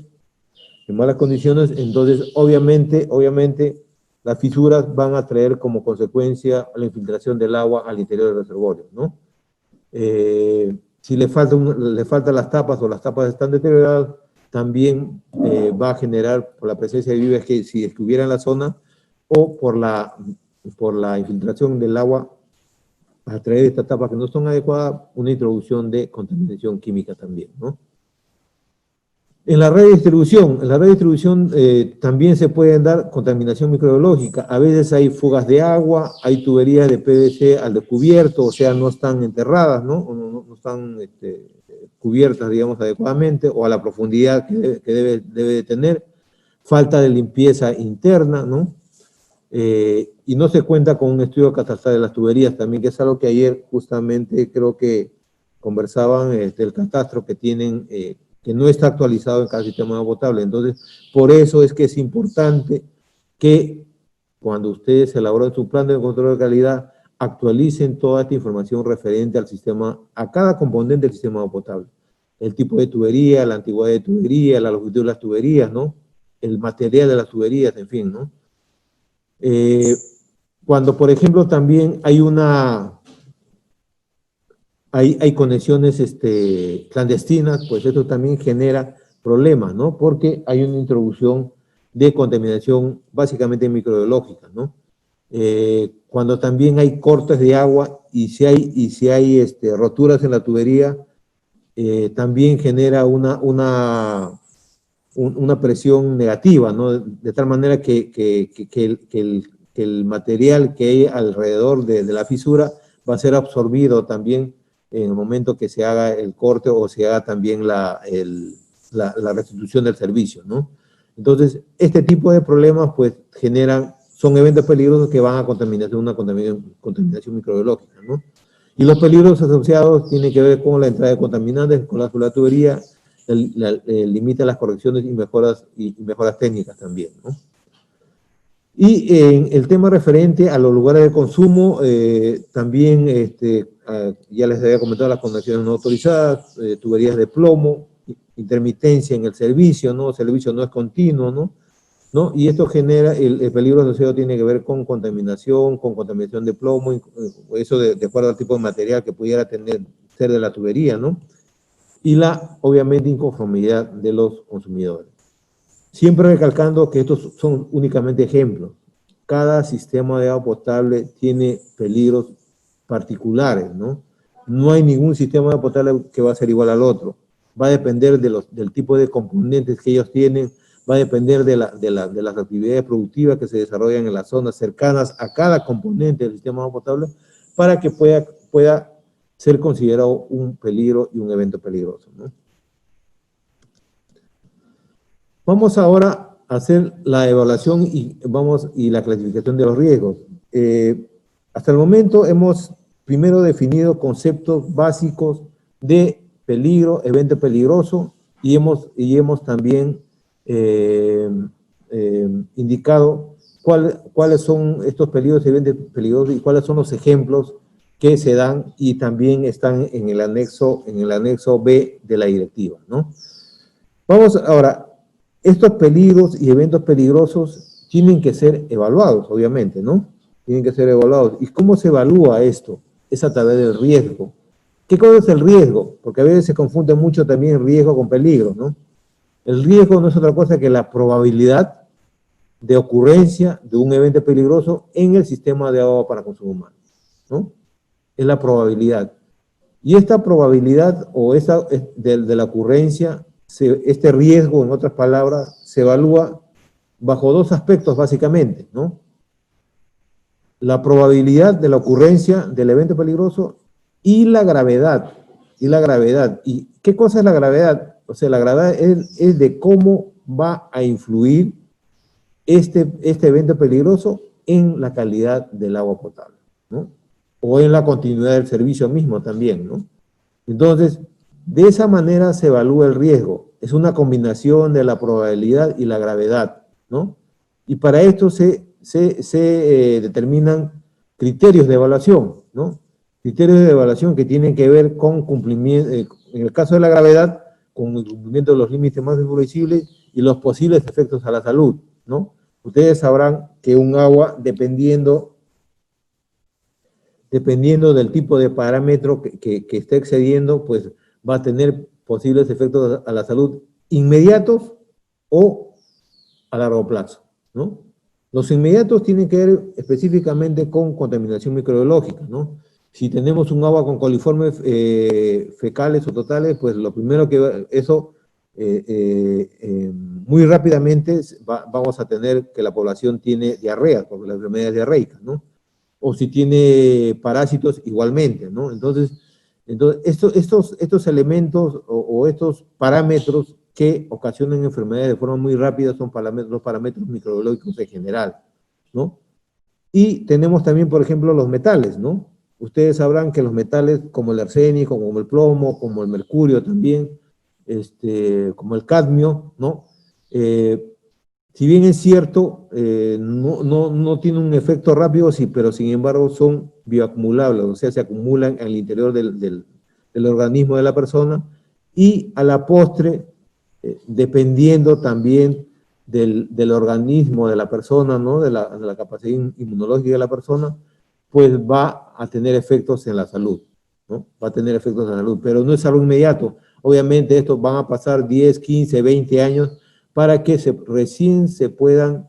entonces obviamente las fisuras van a traer como consecuencia la infiltración del agua al interior del reservorio, ¿no? Si le faltan las tapas o las tapas están deterioradas, también va a generar por la presencia de lluvias que si estuviera en la zona o por la infiltración del agua a través de estas tapas que no son adecuadas, una introducción de contaminación química también, ¿no? En la redistribución también se pueden dar contaminación microbiológica. A veces hay fugas de agua, hay tuberías de PVC al descubierto, o sea, no están enterradas, ¿no? No están cubiertas, digamos, adecuadamente, o a la profundidad que debe de tener. Falta de limpieza interna, ¿no? Y no se cuenta con un estudio catastral de las tuberías también, que es algo que ayer justamente creo que conversaban del catastro que tienen, que no está actualizado en cada sistema de agua potable. Entonces, por eso es que es importante que cuando ustedes elaboren su plan de control de calidad, actualicen toda esta información referente al sistema, a cada componente del sistema de agua potable. El tipo de tubería, la antigüedad de tubería, la longitud de las tuberías, ¿no? El material de las tuberías, en fin, ¿no? Cuando, por ejemplo, también hay conexiones clandestinas, pues esto también genera problemas, ¿no? Porque hay una introducción de contaminación básicamente microbiológica, ¿no? Cuando también hay cortes de agua y si hay roturas en la tubería, también genera una presión negativa, ¿no? De tal manera que el material que hay alrededor de la fisura va a ser absorbido también en el momento que se haga el corte o se haga también la restitución del servicio, ¿no? Entonces, este tipo de problemas, pues, son eventos peligrosos que van a una contaminación microbiológica, ¿no? Y los peligros asociados tienen que ver con la entrada de contaminantes, con la tubería, limita las correcciones y mejoras técnicas también, ¿no? Y en el tema referente a los lugares de consumo, también ya les había comentado las conexiones no autorizadas, tuberías de plomo, intermitencia en el servicio, ¿no? El servicio no es continuo, ¿no? Y esto genera, el peligro asociado tiene que ver con contaminación de plomo, eso de acuerdo al tipo de material que pudiera ser de la tubería, ¿no? Y obviamente, inconformidad de los consumidores. Siempre recalcando que estos son únicamente ejemplos. Cada sistema de agua potable tiene peligros particulares, ¿no? No hay ningún sistema de agua potable que va a ser igual al otro. Va a depender del tipo de componentes que ellos tienen, va a depender de las actividades productivas que se desarrollan en las zonas cercanas a cada componente del sistema de agua potable para que pueda ser considerado un peligro y un evento peligroso, ¿no? Vamos ahora a hacer la evaluación y la clasificación de los riesgos. Hasta el momento hemos primero definido conceptos básicos de peligro, evento peligroso, y hemos también indicado cuáles son estos peligros y eventos peligrosos y cuáles son los ejemplos que se dan y también están en el anexo B de la directiva, ¿no? Vamos ahora. Estos peligros y eventos peligrosos tienen que ser evaluados, obviamente, ¿no? Tienen que ser evaluados. ¿Y cómo se evalúa esto? Es a través del riesgo. ¿Qué cosa es el riesgo? Porque a veces se confunde mucho también riesgo con peligro, ¿no? El riesgo no es otra cosa que la probabilidad de ocurrencia de un evento peligroso en el sistema de agua para consumo humano, ¿no? Es la probabilidad. Y esta probabilidad o esa de la ocurrencia, este riesgo, en otras palabras, se evalúa bajo dos aspectos básicamente, ¿no? La probabilidad de la ocurrencia del evento peligroso y la gravedad. ¿Y qué cosa es la gravedad? O sea, la gravedad es de cómo va a influir este evento peligroso en la calidad del agua potable, ¿no? O en la continuidad del servicio mismo también, ¿no? Entonces, de esa manera se evalúa el riesgo. Es una combinación de la probabilidad y la gravedad, ¿no? Y para esto se determinan criterios de evaluación, ¿no? Criterios de evaluación que tienen que ver con cumplimiento, en el caso de la gravedad, con el cumplimiento de los límites máximos flexibles y los posibles efectos a la salud, ¿no? Ustedes sabrán que un agua, dependiendo del tipo de parámetro que esté excediendo, pues va a tener posibles efectos a la salud inmediatos o a largo plazo, ¿no? Los inmediatos tienen que ver específicamente con contaminación microbiológica, ¿no? Si tenemos un agua con coliformes fecales o totales, pues lo primero que muy rápidamente vamos a tener que la población tiene diarrea, por las enfermedades diarreicas, ¿no? O si tiene parásitos, igualmente, ¿no? Entonces estos elementos o estos parámetros que ocasionan enfermedades de forma muy rápida son los parámetros microbiológicos en general, ¿no? Y tenemos también, por ejemplo, los metales, ¿no? Ustedes sabrán que los metales como el arsénico, como el plomo, como el mercurio también, como el cadmio, ¿no? Si bien es cierto, no tiene un efecto rápido, sí, pero sin embargo son bioacumulables, o sea, se acumulan al interior del organismo de la persona y a la postre, dependiendo también del organismo de la persona, ¿no? de la capacidad inmunológica de la persona, pues va a tener efectos en la salud, ¿no? Va a tener efectos en la salud, pero no es algo inmediato. Obviamente estos van a pasar 10, 15, 20 años para que recién se puedan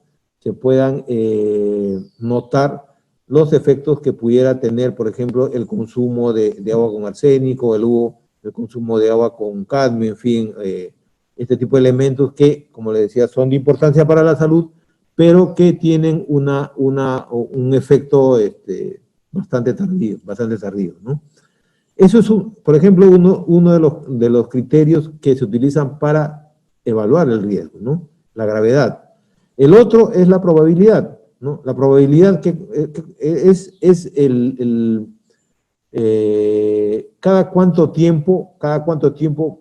notar los efectos que pudiera tener, por ejemplo, el consumo de agua con arsénico, el consumo de agua con cadmio, en fin, este tipo de elementos que, como les decía, son de importancia para la salud, pero que tienen un efecto bastante tardío, ¿no? Eso es, por ejemplo, uno de los criterios que se utilizan para evaluar el riesgo, ¿no? La gravedad. El otro es la probabilidad, ¿no? La probabilidad que es cada cuánto tiempo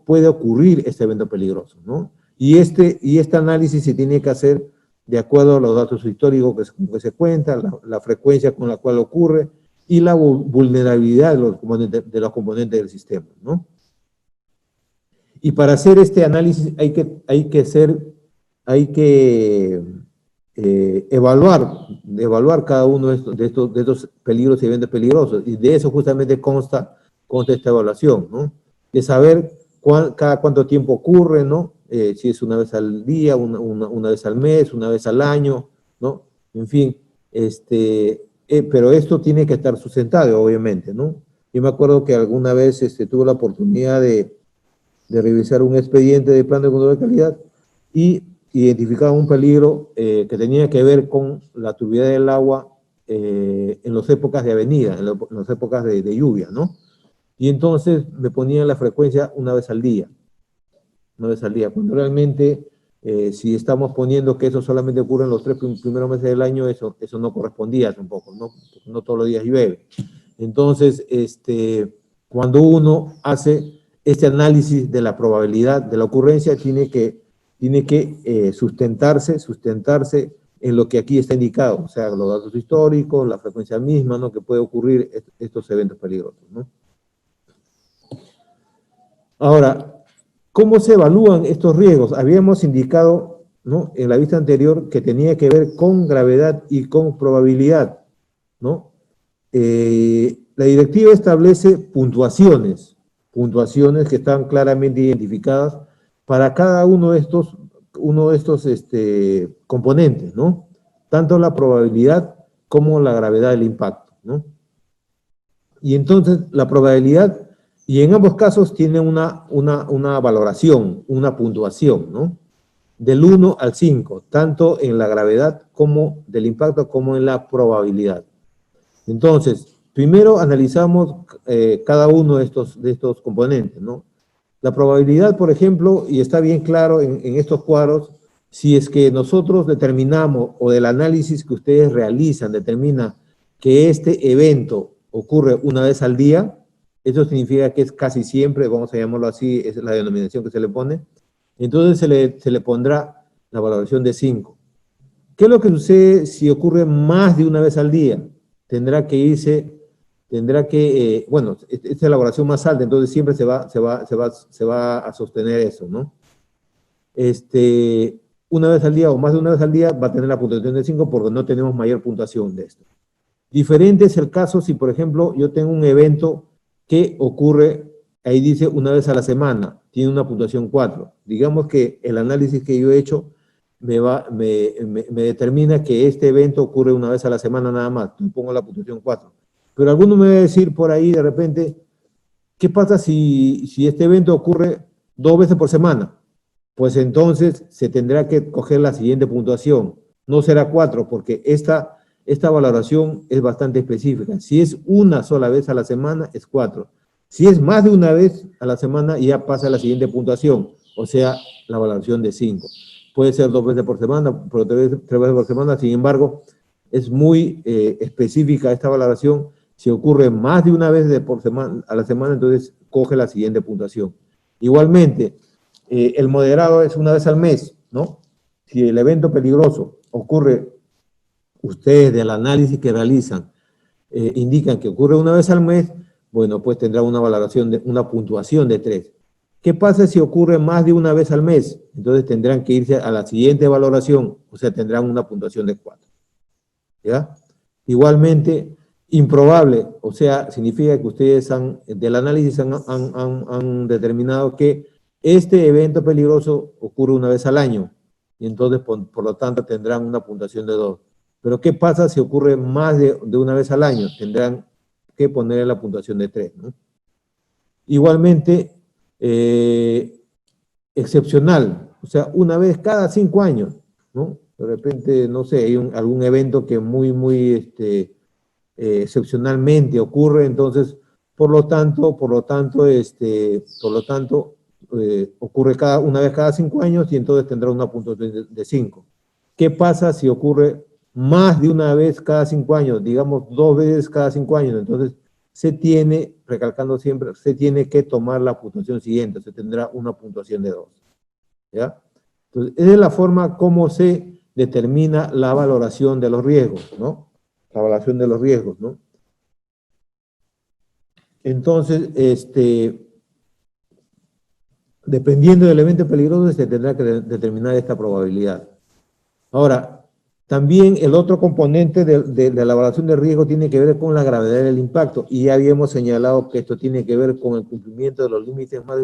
puede ocurrir este evento peligroso, ¿no? Y este análisis se tiene que hacer de acuerdo a los datos históricos que se cuentan, la frecuencia con la cual ocurre y la vulnerabilidad de los componentes del sistema, ¿no? Y para hacer este análisis hay que evaluar cada uno de estos peligros y eventos peligrosos, y de eso justamente consta esta evaluación, ¿no? De saber cada cuánto tiempo ocurre, ¿no? Si es una vez al día, una vez al mes, una vez al año, ¿no? En fin, pero esto tiene que estar sustentado, obviamente, ¿no? Yo me acuerdo que alguna vez tuve la oportunidad de revisar un expediente de plan de control de calidad y identificaba un peligro que tenía que ver con la turbidez del agua en las épocas de avenida, en las épocas de lluvia, ¿no? Y entonces me ponían la frecuencia una vez al día, cuando realmente si estamos poniendo que eso solamente ocurre en los 3 primeros meses del año, eso no correspondía tampoco, ¿no? No todos los días llueve. Entonces, cuando uno hace este análisis de la probabilidad de la ocurrencia, tiene que sustentarse en lo que aquí está indicado, o sea, los datos históricos, la frecuencia misma, ¿no? Que puede ocurrir estos eventos peligrosos, ¿no? Ahora, ¿cómo se evalúan estos riesgos? Habíamos indicado, ¿no?, en la vista anterior que tenía que ver con gravedad y con probabilidad, ¿no? La directiva establece puntuaciones que están claramente identificadas para cada uno de estos componentes, ¿no? Tanto la probabilidad como la gravedad del impacto, ¿no? Y entonces la probabilidad, y en ambos casos tiene una valoración, una puntuación, ¿no? Del 1 al 5, tanto en la gravedad como del impacto como en la probabilidad. Entonces, primero analizamos cada uno de estos componentes, ¿no? La probabilidad, por ejemplo, y está bien claro en estos cuadros, si es que nosotros determinamos, o del análisis que ustedes realizan, determina que este evento ocurre una vez al día, eso significa que es casi siempre, vamos a llamarlo así, es la denominación que se le pone, entonces se le pondrá la valoración de 5. ¿Qué es lo que sucede si ocurre más de una vez al día? Bueno, esta es la elaboración más alta, entonces siempre se va a sostener eso, ¿no? Una vez al día o más de una vez al día va a tener la puntuación de 5 porque no tenemos mayor puntuación de esto. Diferente es el caso si, por ejemplo, yo tengo un evento que ocurre, ahí dice una vez a la semana, tiene una puntuación 4. Digamos que el análisis que yo he hecho me determina que este evento ocurre una vez a la semana nada más, pongo la puntuación 4. Pero alguno me va a decir por ahí de repente, ¿qué pasa si este evento ocurre 2 veces por semana? Pues entonces se tendrá que coger la siguiente puntuación. No será 4, porque esta valoración es bastante específica. Si es una sola vez a la semana, es 4. Si es más de una vez a la semana, ya pasa a la siguiente puntuación, o sea, la valoración de 5. Puede ser 2 veces por semana, pero 3 veces por semana, sin embargo, es muy específica esta valoración. Si ocurre más de una vez a la semana, entonces coge la siguiente puntuación. Igualmente, el moderado es una vez al mes, ¿no? Si el evento peligroso ocurre, ustedes del análisis que realizan indican que ocurre una vez al mes, bueno, pues tendrá una puntuación de 3. ¿Qué pasa si ocurre más de una vez al mes? Entonces tendrán que irse a la siguiente valoración, o sea, tendrán una puntuación de 4. ¿Ya? Igualmente, improbable, o sea, significa que ustedes del análisis han determinado que este evento peligroso ocurre una vez al año, y entonces, por lo tanto, tendrán una puntuación de 2. Pero ¿qué pasa si ocurre más de una vez al año? Tendrán que ponerle la puntuación de 3, ¿no? Igualmente, excepcional, o sea, una vez cada 5 años, ¿no? De repente, no sé, hay algún evento que muy excepcionalmente ocurre, entonces, por lo tanto, ocurre una vez cada 5 años y entonces tendrá una puntuación de 5. ¿Qué pasa si ocurre más de una vez cada 5 años? Digamos, 2 veces cada 5 años, entonces se tiene, recalcando siempre, se tiene que tomar la puntuación siguiente, se tendrá una puntuación de 2. ¿Ya? Entonces, esa es la forma como se determina la valoración de los riesgos, ¿no? La evaluación de los riesgos, ¿no? Entonces, dependiendo del evento peligroso, se tendrá que determinar esta probabilidad. Ahora, también el otro componente de la evaluación de riesgo tiene que ver con la gravedad del impacto, y ya habíamos señalado que esto tiene que ver con el cumplimiento de los límites más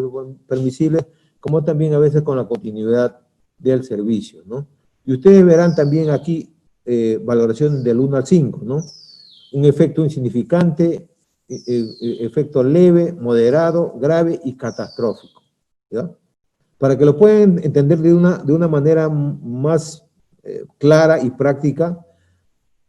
permisibles, como también a veces con la continuidad del servicio, ¿no? Y ustedes verán también aquí valoración del 1 al 5, ¿no? Un efecto insignificante, efecto leve, moderado, grave y catastrófico, ¿ya? Para que lo puedan entender de una manera más clara y práctica,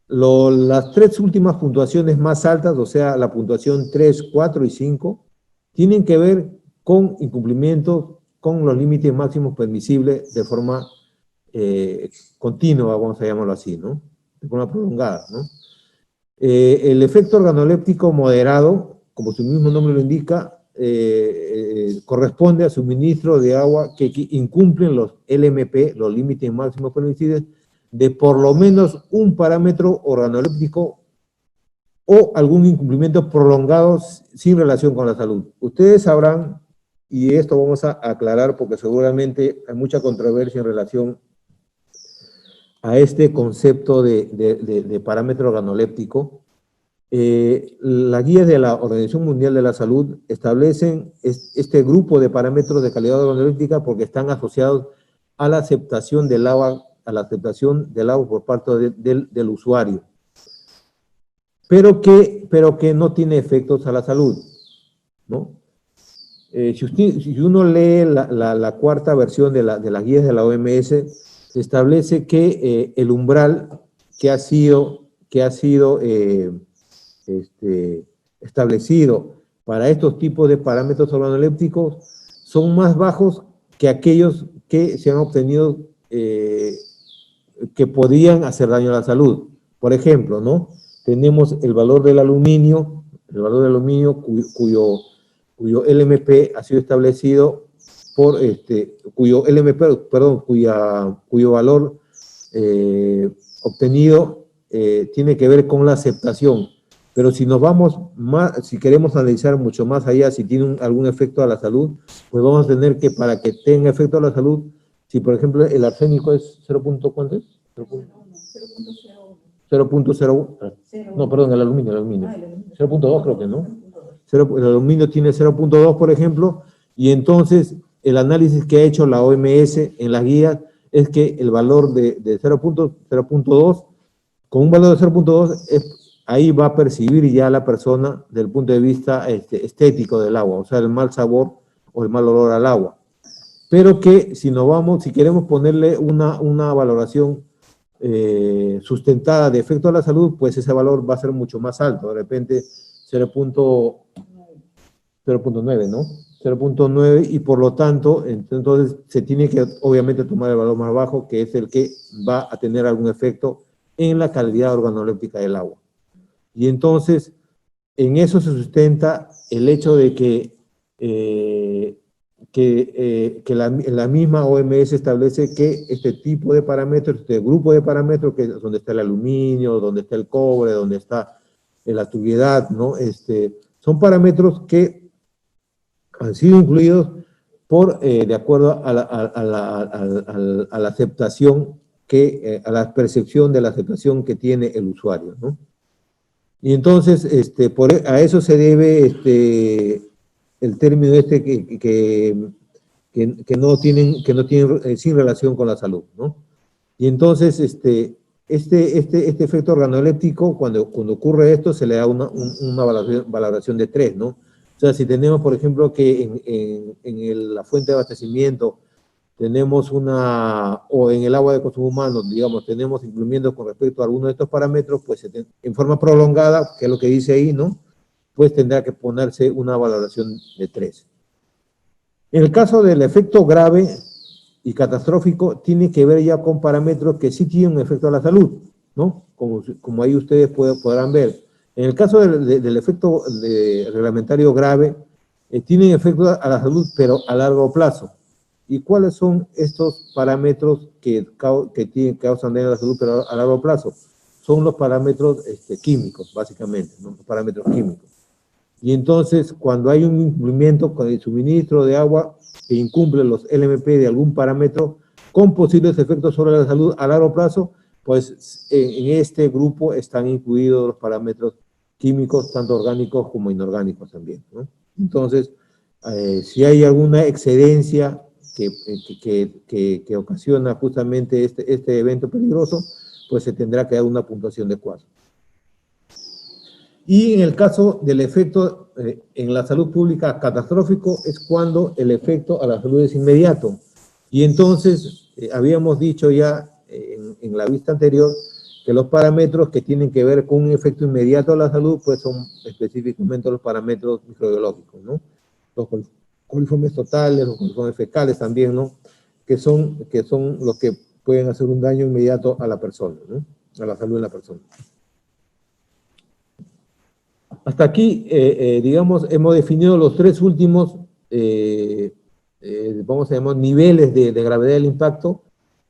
las 3 últimas puntuaciones más altas, o sea, la puntuación 3, 4 y 5, tienen que ver con incumplimientos con los límites máximos permisibles de forma continua, vamos a llamarlo así, ¿no? De forma prolongada, ¿no? El efecto organoléptico moderado, como su mismo nombre lo indica, corresponde a suministro de agua que incumplen los LMP, los límites máximos permisibles, de por lo menos un parámetro organoléptico o algún incumplimiento prolongado sin relación con la salud. Ustedes sabrán, y esto vamos a aclarar porque seguramente hay mucha controversia en relación a este concepto de parámetro organoléptico. Las guías de la Organización Mundial de la Salud establecen este grupo de parámetros de calidad organoléptica porque están asociados a la aceptación del agua, por parte del usuario, pero que no tiene efectos a la salud, ¿no? Si uno lee la cuarta versión de las guías de la OMS, se establece que el umbral que ha sido establecido para estos tipos de parámetros organolépticos son más bajos que aquellos que se han obtenido que podían hacer daño a la salud. Por ejemplo, ¿no? Tenemos el valor del aluminio, cuyo LMP ha sido establecido cuyo valor obtenido tiene que ver con la aceptación. Pero si nos vamos más, si queremos analizar mucho más allá, si tiene algún efecto a la salud, pues vamos a tener que, para que tenga efecto a la salud, si por ejemplo el arsénico es 0. ¿Cuánto es? 0.01. No, perdón, el aluminio. 0.2 creo que, ¿no? El aluminio tiene 0.2, por ejemplo, y entonces el análisis que ha hecho la OMS en las guías es que el valor de 0.2, con un valor de 0.2, ahí va a percibir ya la persona desde el punto de vista estético del agua, o sea, el mal sabor o el mal olor al agua. Pero que si queremos ponerle una valoración sustentada de efecto a la salud, pues ese valor va a ser mucho más alto, de repente 0.9, ¿no? 0.9, y por lo tanto, entonces se tiene que obviamente tomar el valor más bajo, que es el que va a tener algún efecto en la calidad organoléptica del agua. Y entonces, en eso se sustenta el hecho de que la misma OMS establece que este tipo de parámetros, este grupo de parámetros, que es donde está el aluminio, donde está el cobre, donde está la turbiedad, ¿no? Son parámetros que han sido incluidos de acuerdo a la aceptación a la percepción de la aceptación que tiene el usuario, ¿no? Y entonces, a eso se debe el término que no tienen sin relación con la salud, ¿no? Y entonces, este efecto organoléptico, cuando ocurre esto, se le da una valoración de 3, ¿no? O sea, si tenemos, por ejemplo, que la fuente de abastecimiento tenemos o en el agua de consumo humano, digamos, tenemos incumplimientos con respecto a alguno de estos parámetros, pues en forma prolongada, que es lo que dice ahí, ¿no? Pues tendrá que ponerse una valoración de 3. En el caso del efecto grave y catastrófico, tiene que ver ya con parámetros que sí tienen un efecto a la salud, ¿no? Como ahí ustedes podrán ver. En el caso del efecto reglamentario grave, tienen efecto a la salud, pero a largo plazo. ¿Y cuáles son estos parámetros que causan daño a la salud, pero a largo plazo? Son los parámetros químicos, básicamente, ¿no? Los parámetros químicos. Y entonces, cuando hay un incumplimiento con el suministro de agua que incumple los LMP de algún parámetro con posibles efectos sobre la salud a largo plazo, pues en este grupo están incluidos los parámetros químicos, tanto orgánicos como inorgánicos también, ¿no? Entonces, si hay alguna excedencia que ocasiona justamente este evento peligroso, pues se tendrá que dar una puntuación de 4. Y en el caso del efecto en la salud pública catastrófico es cuando el efecto a la salud es inmediato. Y entonces habíamos dicho ya en la vista anterior que los parámetros que tienen que ver con un efecto inmediato a la salud pues son específicamente los parámetros microbiológicos, ¿no? Los coliformes totales, los coliformes fecales también, ¿no? Que son los que pueden hacer un daño inmediato a la persona, ¿no? A la salud de la persona. Hasta aquí, digamos, hemos definido los 3 últimos, vamos a llamar, niveles de gravedad del impacto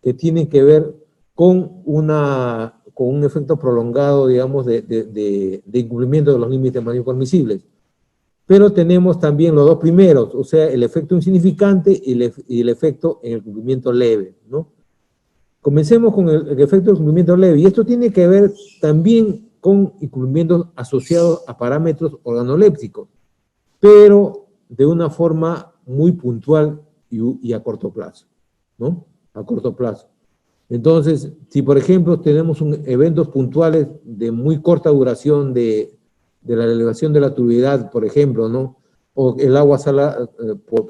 que tienen que ver con un efecto prolongado, digamos, de incumplimiento de los límites máximos permisibles. Pero tenemos también los 2 primeros, o sea, el efecto insignificante y el efecto en el cumplimiento leve, ¿no? Comencemos con el efecto de cumplimiento leve, y esto tiene que ver también con incumplimientos asociados a parámetros organolépticos, pero de una forma muy puntual y a corto plazo, ¿no? A corto plazo. Entonces, si por ejemplo tenemos eventos puntuales de muy corta duración de la elevación de la turbidez, por ejemplo, ¿no? O el agua sala,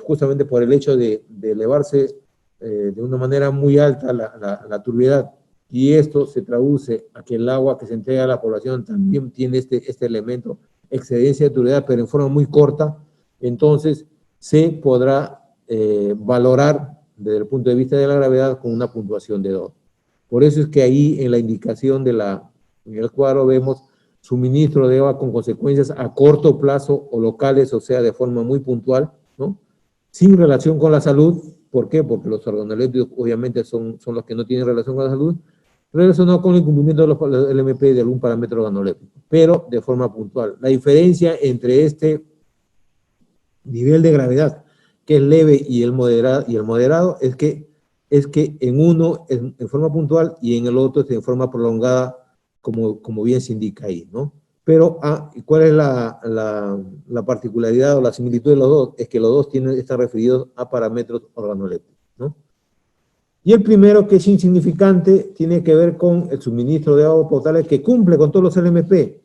justamente por el hecho de elevarse de una manera muy alta la turbidez, y esto se traduce a que el agua que se entrega a la población también tiene este elemento, excedencia de turbidez, pero en forma muy corta, entonces se podrá valorar desde el punto de vista de la gravedad con una puntuación de 2. Por eso es que ahí en la indicación en el cuadro vemos suministro de agua con consecuencias a corto plazo o locales, o sea, de forma muy puntual, ¿no? Sin relación con la salud. ¿Por qué? Porque los organolépticos obviamente son los que no tienen relación con la salud, relacionado con el incumplimiento de los LMP de algún parámetro organoléptico, pero de forma puntual. La diferencia entre este nivel de gravedad, que es leve, y el moderado es que en uno es en forma puntual y en el otro es en forma prolongada, como bien se indica ahí, ¿no? Pero, ¿cuál es la particularidad o la similitud de los dos? Es que los dos están referidos a parámetros organolépticos, ¿no? Y el primero, que es insignificante, tiene que ver con el suministro de agua potable que cumple con todos los LMP.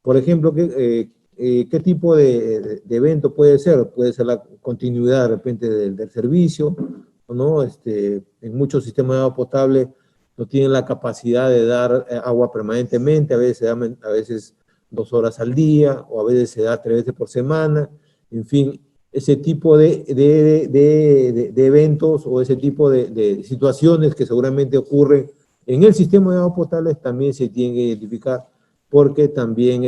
Por ejemplo, ¿qué tipo de evento puede ser? Puede ser la continuidad de repente del servicio, ¿no? En muchos sistemas de agua potable no tienen la capacidad de dar agua permanentemente, a veces 2 horas al día, o a veces se da 3 veces por semana, en fin, ese tipo de eventos o ese tipo de situaciones que seguramente ocurren en el sistema de agua potable también se tienen que identificar, porque también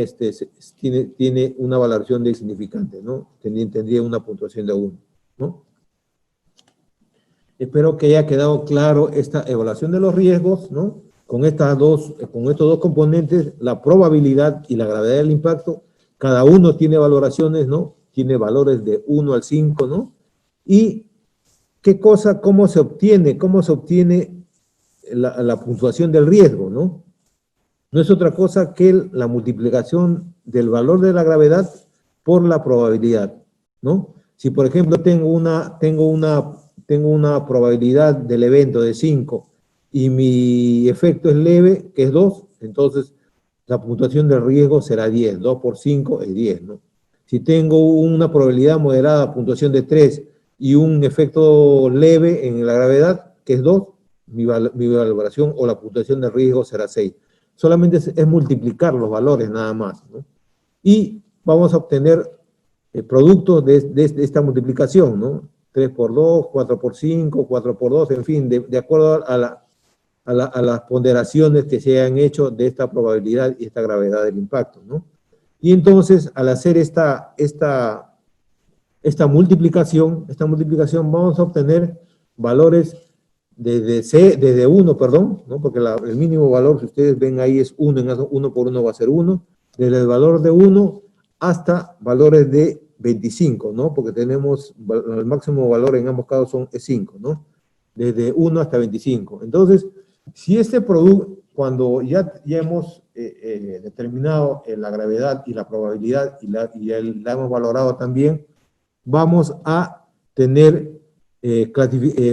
tiene una valoración de significante, ¿no? Tendría una puntuación de 1, ¿no? Espero que haya quedado claro esta evaluación de los riesgos, ¿no? Con estos dos componentes, la probabilidad y la gravedad del impacto, cada uno tiene valoraciones, ¿no? Tiene valores de 1 al 5, ¿no? Y cómo se obtiene la puntuación del riesgo, ¿no? No es otra cosa que la multiplicación del valor de la gravedad por la probabilidad, ¿no? Si, por ejemplo, tengo una probabilidad del evento de 5 y mi efecto es leve, que es 2, entonces la puntuación de riesgo será 10. 2 por 5 es 10, ¿no? Si tengo una probabilidad moderada, puntuación de 3, y un efecto leve en la gravedad, que es 2, mi valoración o la puntuación de riesgo será 6. Solamente es multiplicar los valores nada más, ¿no? Y vamos a obtener productos de esta multiplicación, ¿no? 3 por 2, 4 por 5, 4 por 2, en fin, de acuerdo a las ponderaciones que se han hecho de esta probabilidad y esta gravedad del impacto, ¿no? Y entonces, al hacer esta multiplicación vamos a obtener valores desde 1, perdón, ¿no? Porque el mínimo valor, si ustedes ven ahí, es 1, en 1 por 1 va a ser 1, desde el valor de 1 hasta valores de 25, ¿no? Porque tenemos, el máximo valor en ambos casos es 5, ¿no? Desde 1 hasta 25. Entonces, si este producto, cuando ya hemos determinado la gravedad y la probabilidad y la hemos valorado también, vamos a tener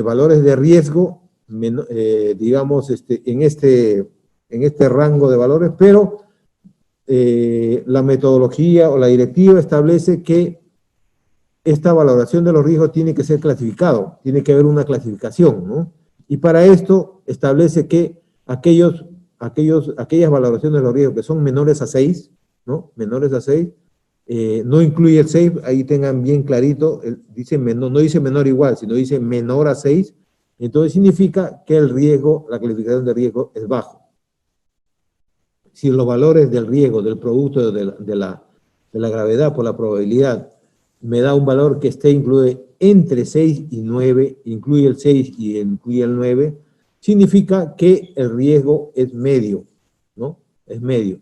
valores de riesgo, digamos, en este rango de valores, pero la metodología o la directiva establece que esta valoración de los riesgos tiene que ser clasificado, tiene que haber una clasificación, ¿no? Y para esto establece que aquellas valoraciones de los riesgos que son menores a 6, ¿no? Menores a 6, no incluye el 6, ahí tengan bien clarito, no dice menor igual, sino dice menor a 6, entonces significa que el riesgo, la calificación de riesgo es bajo. Si los valores del riesgo, del producto de la gravedad por la probabilidad, me da un valor que esté incluido entre 6 y 9, incluye el 6 y incluye el 9, significa que el riesgo es medio, ¿no? Es medio.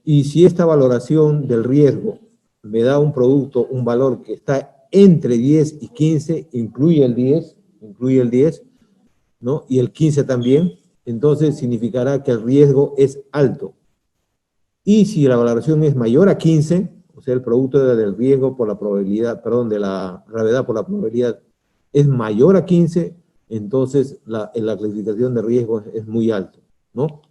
Y si esta valoración del riesgo me da un producto, un valor que está entre 10 y 15, incluye el 10, ¿no? Y el 15 también, entonces significará que el riesgo es alto. Y si la valoración es mayor a 15, o sea, el producto del riesgo por la probabilidad, perdón, de la gravedad por la probabilidad es mayor a 15, entonces la clasificación de riesgo es muy alto, ¿no?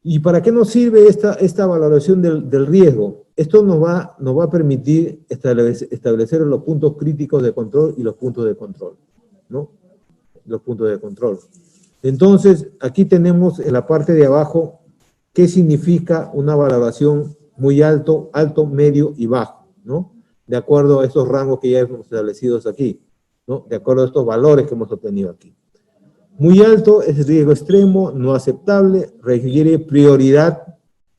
¿Y para qué nos sirve esta valoración del riesgo? Esto nos va a permitir establecer los puntos críticos de control y los puntos de control, ¿no? Los puntos de control. Entonces, aquí tenemos en la parte de abajo qué significa una valoración muy alto, medio y bajo, ¿no? De acuerdo a estos rangos que ya hemos establecido aquí, ¿no? De acuerdo a estos valores que hemos obtenido aquí. Muy alto es riesgo extremo, no aceptable, requiere prioridad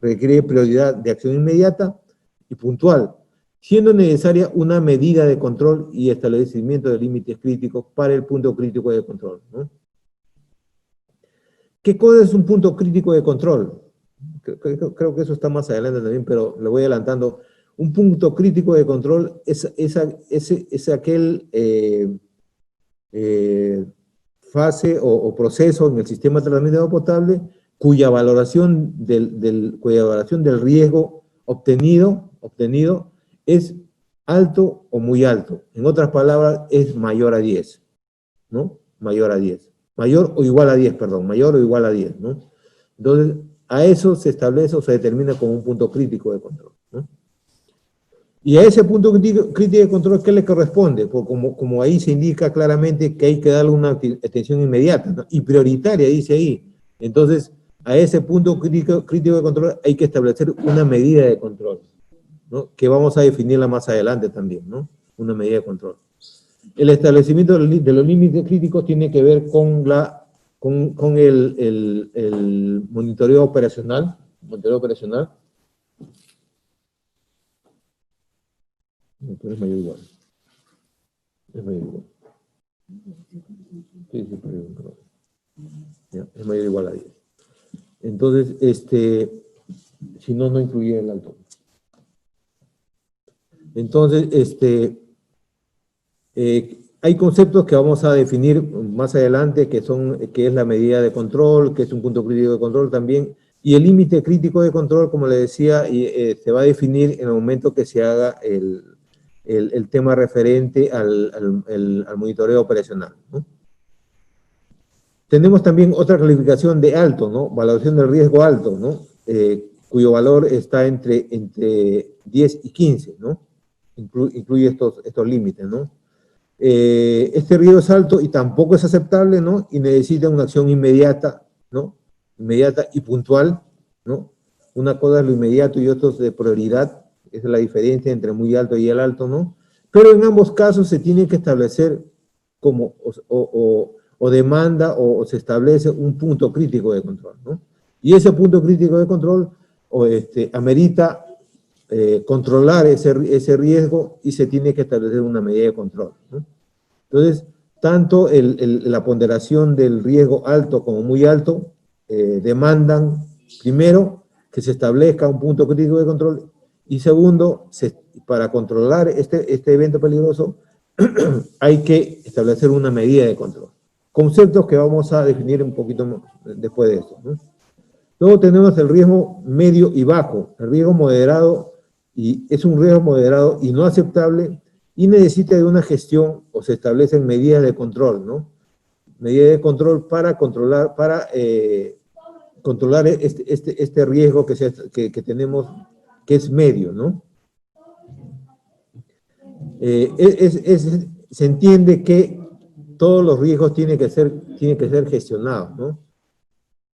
de acción inmediata y puntual, siendo necesaria una medida de control y establecimiento de límites críticos para el punto crítico de control, ¿no? ¿Qué cosa es un punto crítico de control? Creo que eso está más adelante también, pero le voy adelantando. Un punto crítico de control es aquel fase o proceso en el sistema de tratamiento de agua potable cuya valoración del riesgo obtenido es alto o muy alto. En otras palabras, es mayor a 10, ¿no? Mayor a 10. Mayor o igual a 10, perdón. Mayor o igual a 10, ¿no? Entonces, a eso se establece o se determina como un punto crítico de control, ¿no? Y a ese punto crítico de control, ¿qué le corresponde? Pues como ahí se indica claramente que hay que darle una atención inmediata, ¿no? Y prioritaria, dice ahí. Entonces, a ese punto crítico de control hay que establecer una medida de control, ¿no? Que vamos a definirla más adelante también, ¿no? Una medida de control. El establecimiento de los límites críticos tiene que ver con el monitoreo operacional. Entonces es mayor o igual. Es mayor o igual. Sí, perdón. Ya, es mayor o igual a 10. Entonces, si no incluye el alto. Entonces, hay conceptos que vamos a definir más adelante, que es la medida de control, que es un punto crítico de control también, y el límite crítico de control, como le decía, se va a definir en el momento que se haga el tema referente al monitoreo operacional, ¿no? Tenemos también otra calificación de alto, ¿no? Valoración del riesgo alto, ¿no? Cuyo valor está entre 10 y 15, ¿no? Incluye estos límites, ¿no? Este riesgo es alto y tampoco es aceptable, ¿no? Y necesita una acción inmediata, ¿no? Inmediata y puntual, ¿no? Una cosa es lo inmediato y otro es de prioridad, esa es la diferencia entre muy alto y el alto, ¿no? Pero en ambos casos se tiene que establecer como o demanda o se establece un punto crítico de control, ¿no? Y ese punto crítico de control amerita controlar ese riesgo y se tiene que establecer una medida de control, ¿no? Entonces, tanto la ponderación del riesgo alto como muy alto demandan, primero, que se establezca un punto crítico de control y segundo, para controlar este evento peligroso hay que establecer una medida de control. Conceptos que vamos a definir un poquito después de esto, ¿no? Luego tenemos el riesgo medio y bajo. El riesgo moderado es un riesgo moderado y no aceptable y necesita de una gestión o se establecen medidas de control, ¿no? Medidas de control para controlar este riesgo que tenemos, que es medio, ¿no? Se entiende que todos los riesgos tienen que ser gestionados, ¿no?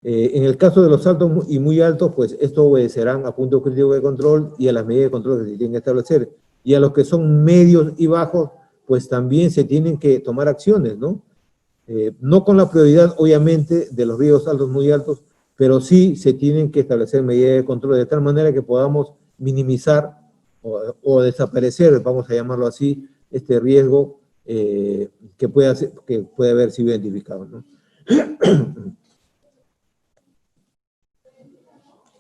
En el caso de los altos y muy altos, pues esto obedecerán a puntos críticos de control y a las medidas de control que se tienen que establecer. Y a los que son medios y bajos, pues también se tienen que tomar acciones, ¿no? No con la prioridad, obviamente, de los riesgos altos, muy altos, pero sí se tienen que establecer medidas de control de tal manera que podamos minimizar o desaparecer, vamos a llamarlo así, este riesgo que puede haber sido identificado, ¿no?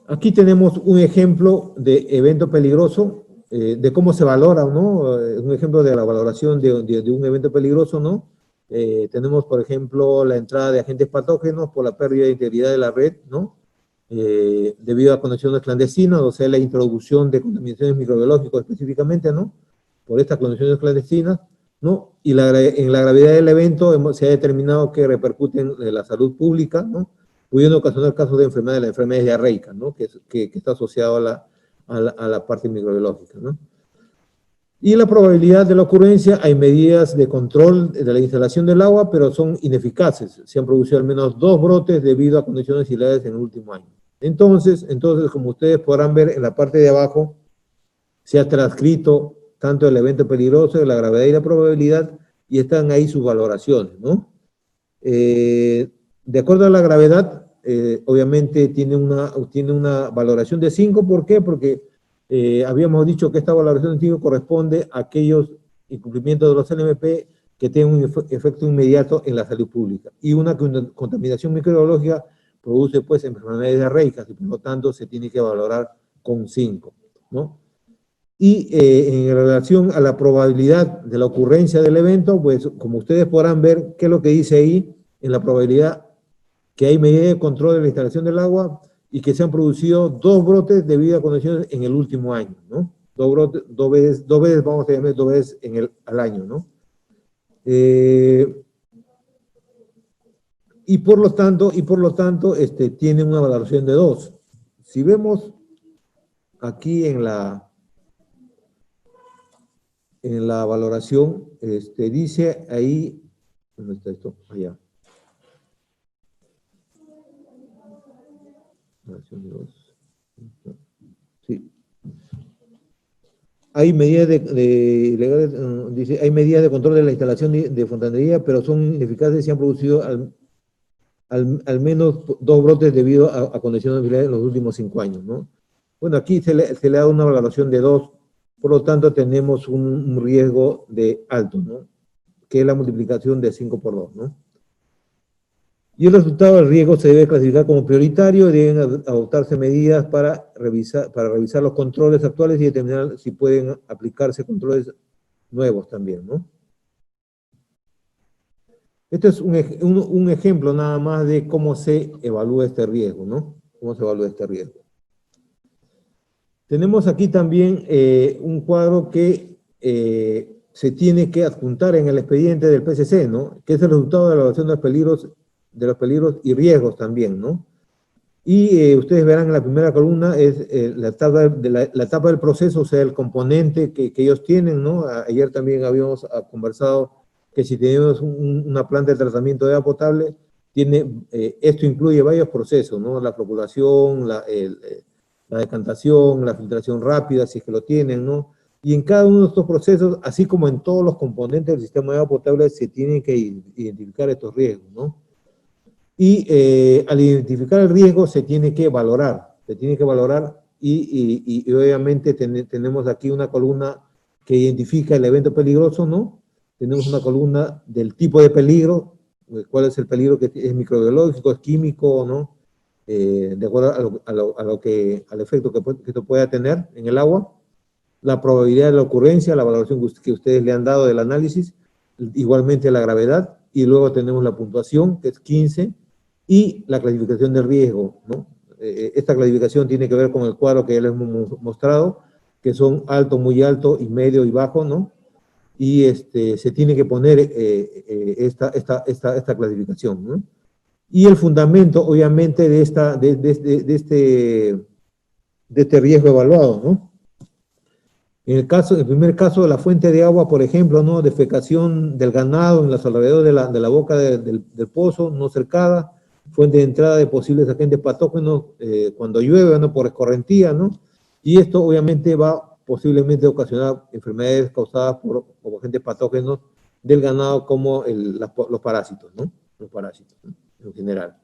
Aquí tenemos un ejemplo de evento peligroso, de cómo se valora, ¿no? Un ejemplo de la valoración de un evento peligroso, ¿no? Tenemos, por ejemplo, la entrada de agentes patógenos por la pérdida de integridad de la red, ¿no? Debido a conexiones clandestinas, o sea, la introducción de contaminaciones microbiológicas específicamente, ¿no? Por estas conexiones clandestinas, ¿no? Y en la gravedad del evento se ha determinado que repercuten en la salud pública, ¿no? Pudiendo ocasionar casos de enfermedades, la enfermedad diarreica, ¿no? Que está asociado a la parte microbiológica, ¿no? Y la probabilidad de la ocurrencia, hay medidas de control de la instalación del agua, pero son ineficaces. Se han producido al menos 2 brotes debido a condiciones similares en el último año. Entonces, como ustedes podrán ver en la parte de abajo, se ha transcrito tanto el evento peligroso, la gravedad y la probabilidad, y están ahí sus valoraciones, ¿no? De acuerdo a la gravedad, obviamente tiene una valoración de 5, ¿por qué? Porque habíamos dicho que esta valoración de 5 corresponde a aquellos incumplimientos de los LMP que tienen un efecto inmediato en la salud pública. Y una contaminación microbiológica produce pues enfermedades diarreicas y por lo tanto se tiene que valorar con 5, ¿no? Y en relación a la probabilidad de la ocurrencia del evento, pues como ustedes podrán ver, ¿qué es lo que dice ahí? En la probabilidad que hay medidas de control de la instalación del agua y que se han producido 2 brotes debido a condiciones en el último año, ¿no? 2 brotes, 2 veces, vamos a llamar 2 veces al año, ¿no? Y por lo tanto, tiene una valoración de 2. Si vemos aquí en la valoración, dice ahí, ¿dónde está esto? Allá. Sí. Hay medidas legales, dice, hay medidas de control de la instalación de fontanería, pero son ineficaces y se han producido al menos 2 brotes debido a condiciones ambientales en los últimos 5 años, ¿no? Bueno, aquí se le ha dado una valoración de 2, por lo tanto tenemos un riesgo de alto, ¿no? Que es la multiplicación de 5 por 2, ¿no? Y el resultado del riesgo se debe clasificar como prioritario y deben adoptarse medidas para revisar los controles actuales y determinar si pueden aplicarse controles nuevos también, ¿no? Este es un ejemplo nada más de cómo se evalúa este riesgo, ¿no? Cómo se evalúa este riesgo. Tenemos aquí también un cuadro que se tiene que adjuntar en el expediente del PCC, ¿no? Que es el resultado de la evaluación de los peligros los peligros y riesgos también, ¿no? Y ustedes verán en la primera columna es la etapa del proceso, o sea, el componente que ellos tienen, ¿no? Ayer también habíamos conversado que si tenemos una planta de tratamiento de agua potable, esto incluye varios procesos, ¿no? La floculación, la decantación, la filtración rápida, si es que lo tienen, ¿no? Y en cada uno de estos procesos, así como en todos los componentes del sistema de agua potable, se tienen que identificar estos riesgos, ¿no? Y al identificar el riesgo se tiene que valorar y obviamente tenemos aquí una columna que identifica el evento peligroso, ¿no? Tenemos una columna del tipo de peligro, cuál es el peligro que es microbiológico, es químico, ¿no? De acuerdo al efecto que esto pueda tener en el agua, la probabilidad de la ocurrencia, la valoración que ustedes le han dado del análisis, igualmente la gravedad, y luego tenemos la puntuación, que es 15, y la clasificación del riesgo, ¿no? Esta clasificación tiene que ver con el cuadro que ya les hemos mostrado, que son alto, muy alto, y medio y bajo, ¿no? Y se tiene que poner esta clasificación, ¿no? Y el fundamento, obviamente, de este riesgo evaluado, ¿no? En el primer caso de la fuente de agua, por ejemplo, ¿no? Defecación del ganado en los alrededores de la boca del pozo, no cercada, fuente de entrada de posibles agentes patógenos cuando llueve, ¿no? Por escorrentía, ¿no? Y esto obviamente va posiblemente a ocasionar enfermedades causadas por agentes patógenos del ganado como los parásitos, ¿no? Los parásitos, ¿no? En general.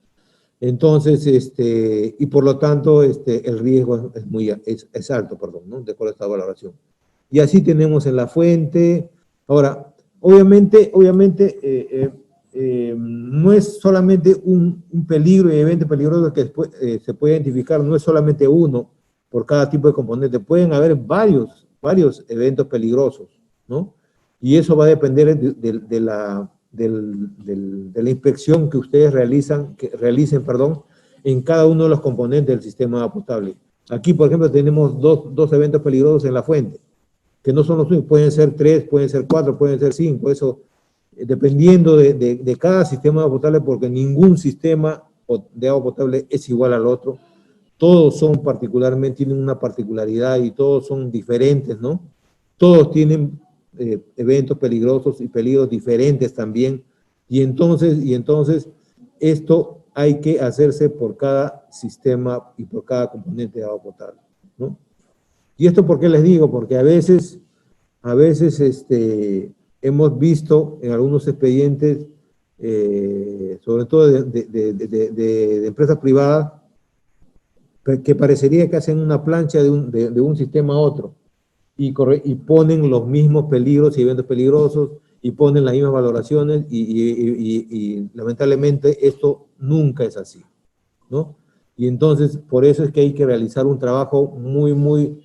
Entonces, y por lo tanto, el riesgo es alto, perdón, ¿no? De acuerdo a esta valoración. Y así tenemos en la fuente. Ahora, obviamente, no es solamente un peligro y evento peligroso que después, se puede identificar, no es solamente uno por cada tipo de componente, pueden haber varios eventos peligrosos, ¿no? Y eso va a depender de la inspección que ustedes realicen, en cada uno de los componentes del sistema de agua potable. Aquí, por ejemplo, tenemos dos eventos peligrosos en la fuente, que no son los únicos, pueden ser 3, pueden ser 4, pueden ser 5, eso dependiendo de cada sistema de agua potable, porque ningún sistema de agua potable es igual al otro, todos tienen una particularidad y todos son diferentes, ¿no? Todos tienen eventos peligrosos y peligros diferentes también, y entonces esto hay que hacerse por cada sistema y por cada componente de agua potable, ¿no? Y esto, ¿por qué les digo? Porque a veces hemos visto en algunos expedientes, sobre todo de empresas privadas, que parecería que hacen una plancha de un sistema a otro y ponen los mismos peligros y eventos peligrosos y ponen las mismas valoraciones y lamentablemente esto nunca es así, ¿no? Y entonces por eso es que hay que realizar un trabajo muy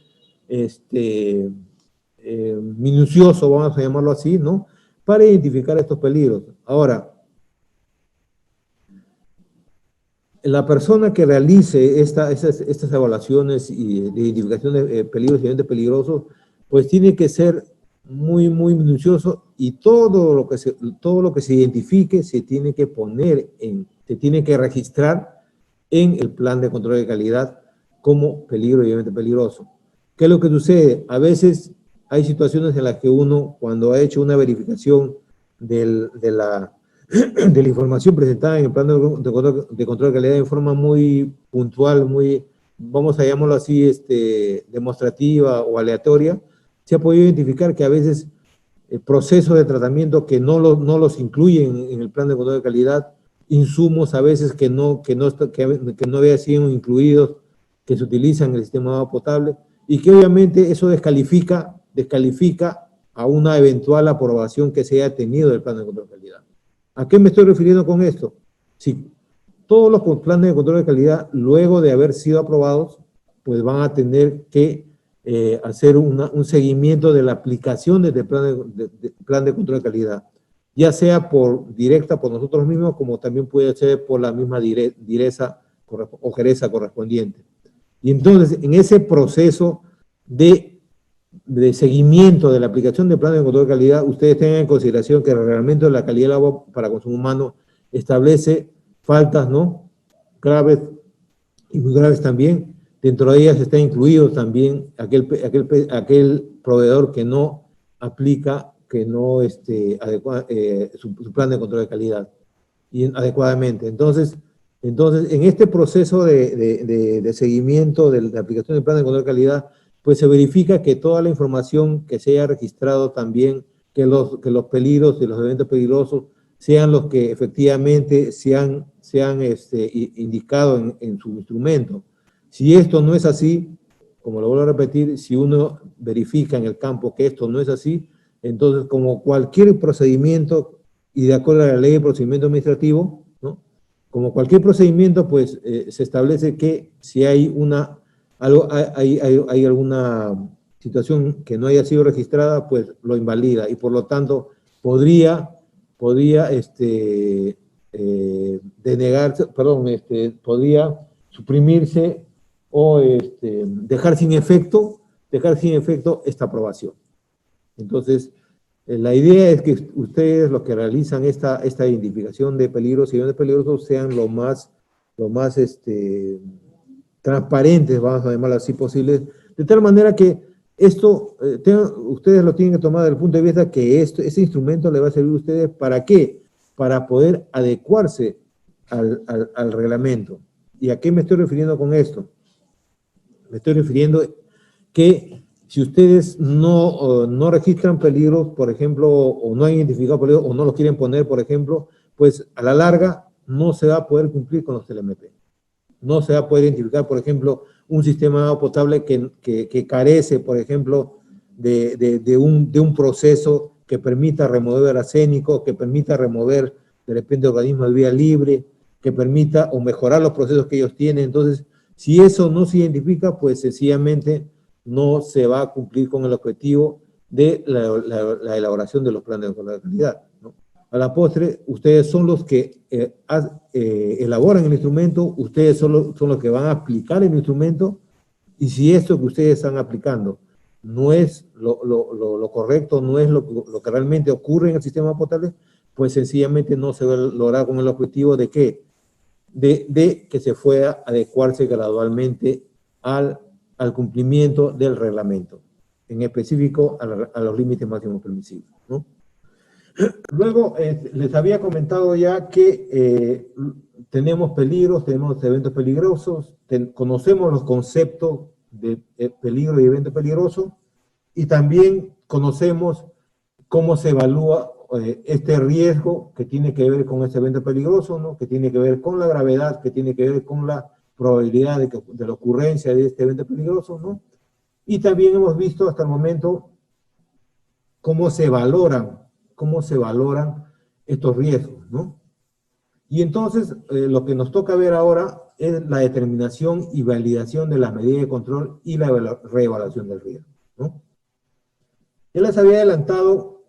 minucioso, vamos a llamarlo así, ¿no? Para identificar estos peligros. Ahora, la persona que realice estas evaluaciones de identificación de peligros y eventos peligrosos, pues tiene que ser muy minucioso, y todo lo que se identifique se tiene que se tiene que registrar en el plan de control de calidad como peligro y evento peligroso. ¿Qué es lo que sucede? A veces hay situaciones en las que uno, cuando ha hecho una verificación de la información presentada en el plan de control de calidad en forma muy puntual, vamos a llamarlo así, demostrativa o aleatoria, se ha podido identificar que a veces procesos de tratamiento que no los incluyen en el plan de control de calidad, insumos a veces que no habían sido incluidos, que se utilizan en el sistema de agua potable, y que obviamente eso descalifica a una eventual aprobación que se haya tenido del plan de control de calidad. ¿A qué me estoy refiriendo con esto? Sí, todos los planes de control de calidad, luego de haber sido aprobados, pues van a tener que hacer un seguimiento de la aplicación de este plan de control de calidad, ya sea directa por nosotros mismos, como también puede ser por la misma direza o gereza correspondiente. Y entonces, en ese proceso de seguimiento de la aplicación del plan de control de calidad, ustedes tengan en consideración que el reglamento de la calidad del agua para consumo humano establece faltas, ¿no? Graves y muy graves también. Dentro de ellas está incluido también aquel proveedor que no aplica, que no adecua su plan de control de calidad adecuadamente. Entonces, en este proceso de seguimiento de la aplicación del plan de control de calidad, pues se verifica que toda la información que se haya registrado también, que los peligros y los eventos peligrosos sean los que efectivamente se han indicado en su instrumento. Si esto no es así, como lo vuelvo a repetir, si uno verifica en el campo que esto no es así, entonces como cualquier procedimiento y de acuerdo a la ley de procedimiento administrativo, ¿no? Como cualquier procedimiento, pues se establece que si hay hay alguna situación que no haya sido registrada, pues lo invalida y por lo tanto podría denegarse, perdón, podría suprimirse o dejar sin efecto esta aprobación. Entonces, la idea es que ustedes, los que realizan esta identificación de peligros y eventos peligrosos, sean lo más transparentes, vamos a llamarlo así, posibles, de tal manera que esto, ustedes lo tienen que tomar desde el punto de vista que ese instrumento le va a servir a ustedes, ¿para qué? Para poder adecuarse al reglamento. ¿Y a qué me estoy refiriendo con esto? Me estoy refiriendo que si ustedes no registran peligros, por ejemplo, o no han identificado peligros, o no los quieren poner, por ejemplo, pues a la larga no se va a poder cumplir con los TLMP. No se va a poder identificar, por ejemplo, un sistema de agua potable que carece, por ejemplo, de un proceso que permita remover el arsénico, que permita remover de repente organismos de vida libre, que permita o mejorar los procesos que ellos tienen. Entonces, si eso no se identifica, pues sencillamente no se va a cumplir con el objetivo de la elaboración de los planes de control de calidad, ¿no? A la postre, ustedes son los que elaboran el instrumento, ustedes son los que van a aplicar el instrumento, y si esto que ustedes están aplicando no es lo correcto, no es lo que realmente ocurre en el sistema potable, pues sencillamente no se va a lograr con el objetivo de que se pueda adecuarse gradualmente al cumplimiento del reglamento, en específico a los límites máximos permisibles, ¿no? Luego, les había comentado ya que tenemos peligros, tenemos eventos peligrosos, conocemos los conceptos de peligro y evento peligroso, y también conocemos cómo se evalúa este riesgo que tiene que ver con ese evento peligroso, ¿no? Que tiene que ver con la gravedad, que tiene que ver con la probabilidad de la ocurrencia de este evento peligroso, ¿no? Y también hemos visto hasta el momento cómo se valoran estos riesgos, ¿no? Y entonces, lo que nos toca ver ahora es la determinación y validación de las medidas de control y la reevaluación del riesgo, ¿no? Ya les había adelantado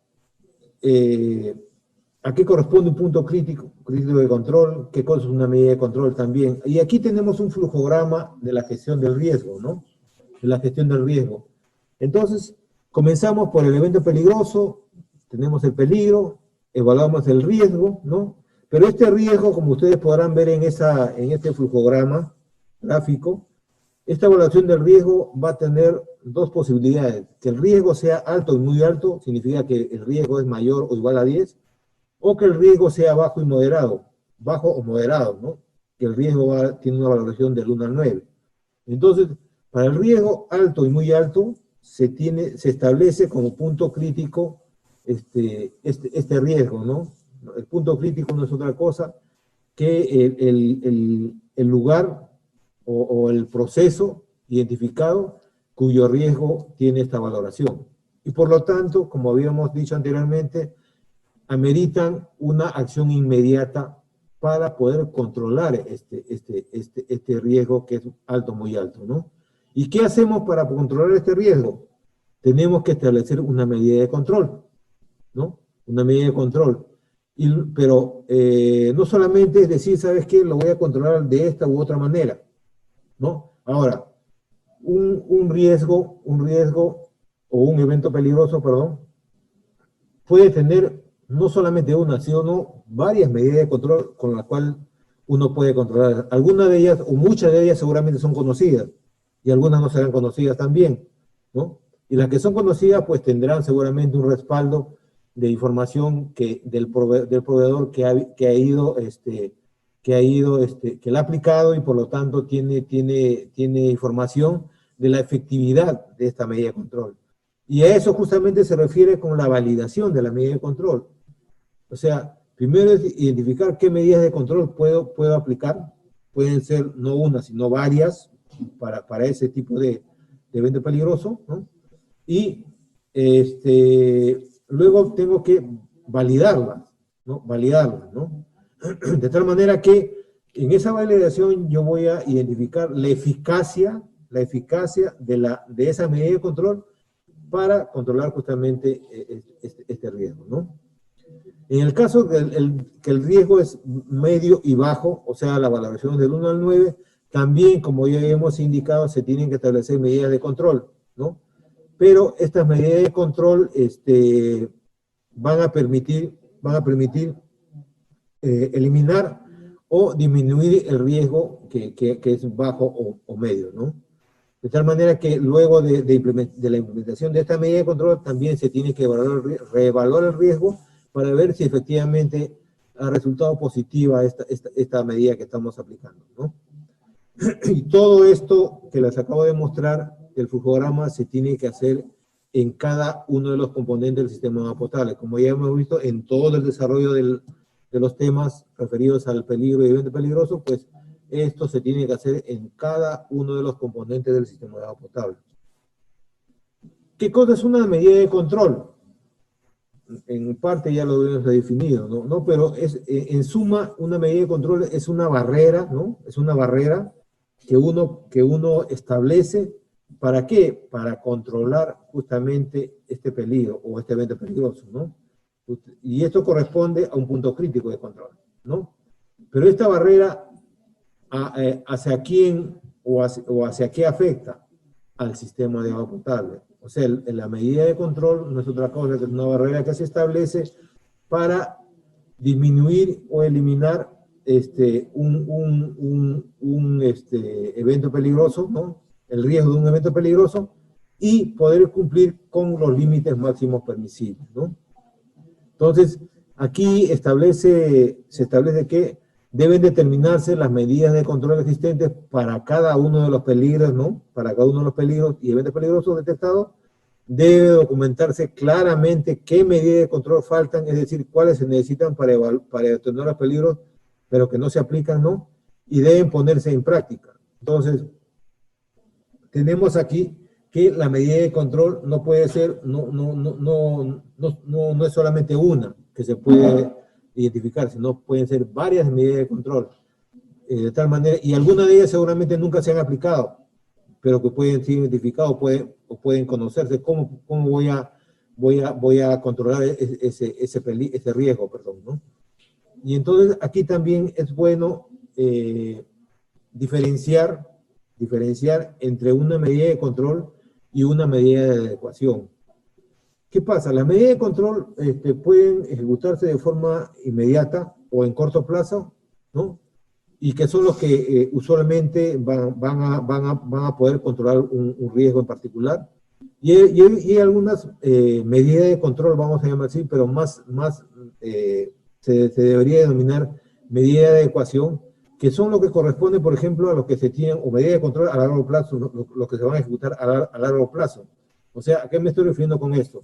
a qué corresponde un punto crítico de control, qué cosa es una medida de control también. Y aquí tenemos un flujograma de la gestión del riesgo, ¿no? De la gestión del riesgo. Entonces, comenzamos por el evento peligroso, tenemos el peligro, evaluamos el riesgo, ¿no? Pero este riesgo, como ustedes podrán ver en este flujograma gráfico, esta evaluación del riesgo va a tener dos posibilidades. Que el riesgo sea alto y muy alto, significa que el riesgo es mayor o igual a 10, o que el riesgo sea bajo y moderado, bajo o moderado, ¿no? Que el riesgo tiene una valoración del 1 al 9. Entonces, para el riesgo alto y muy alto, se establece como punto crítico este riesgo, ¿no? El punto crítico no es otra cosa que el lugar o el proceso identificado cuyo riesgo tiene esta valoración. Y por lo tanto, como habíamos dicho anteriormente, ameritan una acción inmediata para poder controlar este riesgo que es alto, muy alto, ¿no? ¿Y qué hacemos para controlar este riesgo? Tenemos que establecer una medida de control, ¿no? Una medida de control. Pero no solamente es decir, ¿sabes qué? Lo voy a controlar de esta u otra manera, ¿no? Ahora, un riesgo o un evento peligroso, perdón, puede tener no solamente una, sino varias medidas de control con las cuales uno puede controlar. Algunas de ellas, o muchas de ellas seguramente son conocidas, y algunas no serán conocidas también, ¿no? Y las que son conocidas, pues tendrán seguramente un respaldo de información del proveedor que la ha aplicado y por lo tanto tiene información de la efectividad de esta medida de control. Y a eso justamente se refiere con la validación de la medida de control. O sea, primero es identificar qué medidas de control puedo aplicar. Pueden ser no una, sino varias para ese tipo de evento peligroso, ¿no? Y luego tengo que validarlas, ¿no? Validarlas, ¿no? De tal manera que en esa validación yo voy a identificar la eficacia de esa medida de control para controlar justamente este riesgo, ¿no? En el caso que el riesgo es medio y bajo, o sea, la valoración del 1 al 9, también, como ya hemos indicado, se tienen que establecer medidas de control, ¿no? Pero estas medidas de control van a permitir eliminar o disminuir el riesgo que es bajo o medio, ¿no? De tal manera que luego de la implementación de esta medida de control también se tiene que reevaluar el riesgo para ver si efectivamente ha resultado positiva esta medida que estamos aplicando, ¿no? Y todo esto que les acabo de mostrar, el flujograma se tiene que hacer en cada uno de los componentes del sistema de agua potable. Como ya hemos visto, en todo el desarrollo de los temas referidos al peligro y evento peligroso, pues esto se tiene que hacer en cada uno de los componentes del sistema de agua potable. ¿Qué cosa es una medida de control? En parte ya lo hemos definido, ¿no? Pero en suma, una medida de control es una barrera, ¿no? Es una barrera que uno establece. ¿Para qué? Para controlar justamente este peligro o este evento peligroso, ¿no? Y esto corresponde a un punto crítico de control, ¿no? Pero esta barrera, ¿hacia quién o hacia qué afecta? Al sistema de agua potable. O sea, la medida de control no es otra cosa que una barrera que se establece para disminuir o eliminar un evento peligroso, ¿no? El riesgo de un evento peligroso y poder cumplir con los límites máximos permisibles, ¿no? Entonces, aquí se establece que deben determinarse las medidas de control existentes para cada uno de los peligros, ¿no? Para cada uno de los peligros y eventos peligrosos detectados, debe documentarse claramente qué medidas de control faltan, es decir, cuáles se necesitan para detener los peligros, pero que no se aplican, ¿no? Y deben ponerse en práctica. Entonces, tenemos aquí que la medida de control no puede ser, no es solamente una que se puede identificar, sino pueden ser varias medidas de control, de tal manera, y algunas de ellas seguramente nunca se han aplicado, pero que pueden ser identificadas o pueden conocerse. ¿Cómo voy a controlar ese riesgo, perdón, ¿no? Y entonces aquí también es bueno diferenciar entre una medida de control y una medida de adecuación. ¿Qué pasa? Las medidas de control pueden ejecutarse de forma inmediata o en corto plazo, ¿no? Y que son los que usualmente van a poder controlar un riesgo en particular. Y hay algunas medidas de control, vamos a llamar así, pero se debería denominar medida de adecuación, que son lo que corresponde, por ejemplo, a los que se tienen, o medidas de control a largo plazo, los que se van a ejecutar a largo plazo. O sea, ¿a qué me estoy refiriendo con esto?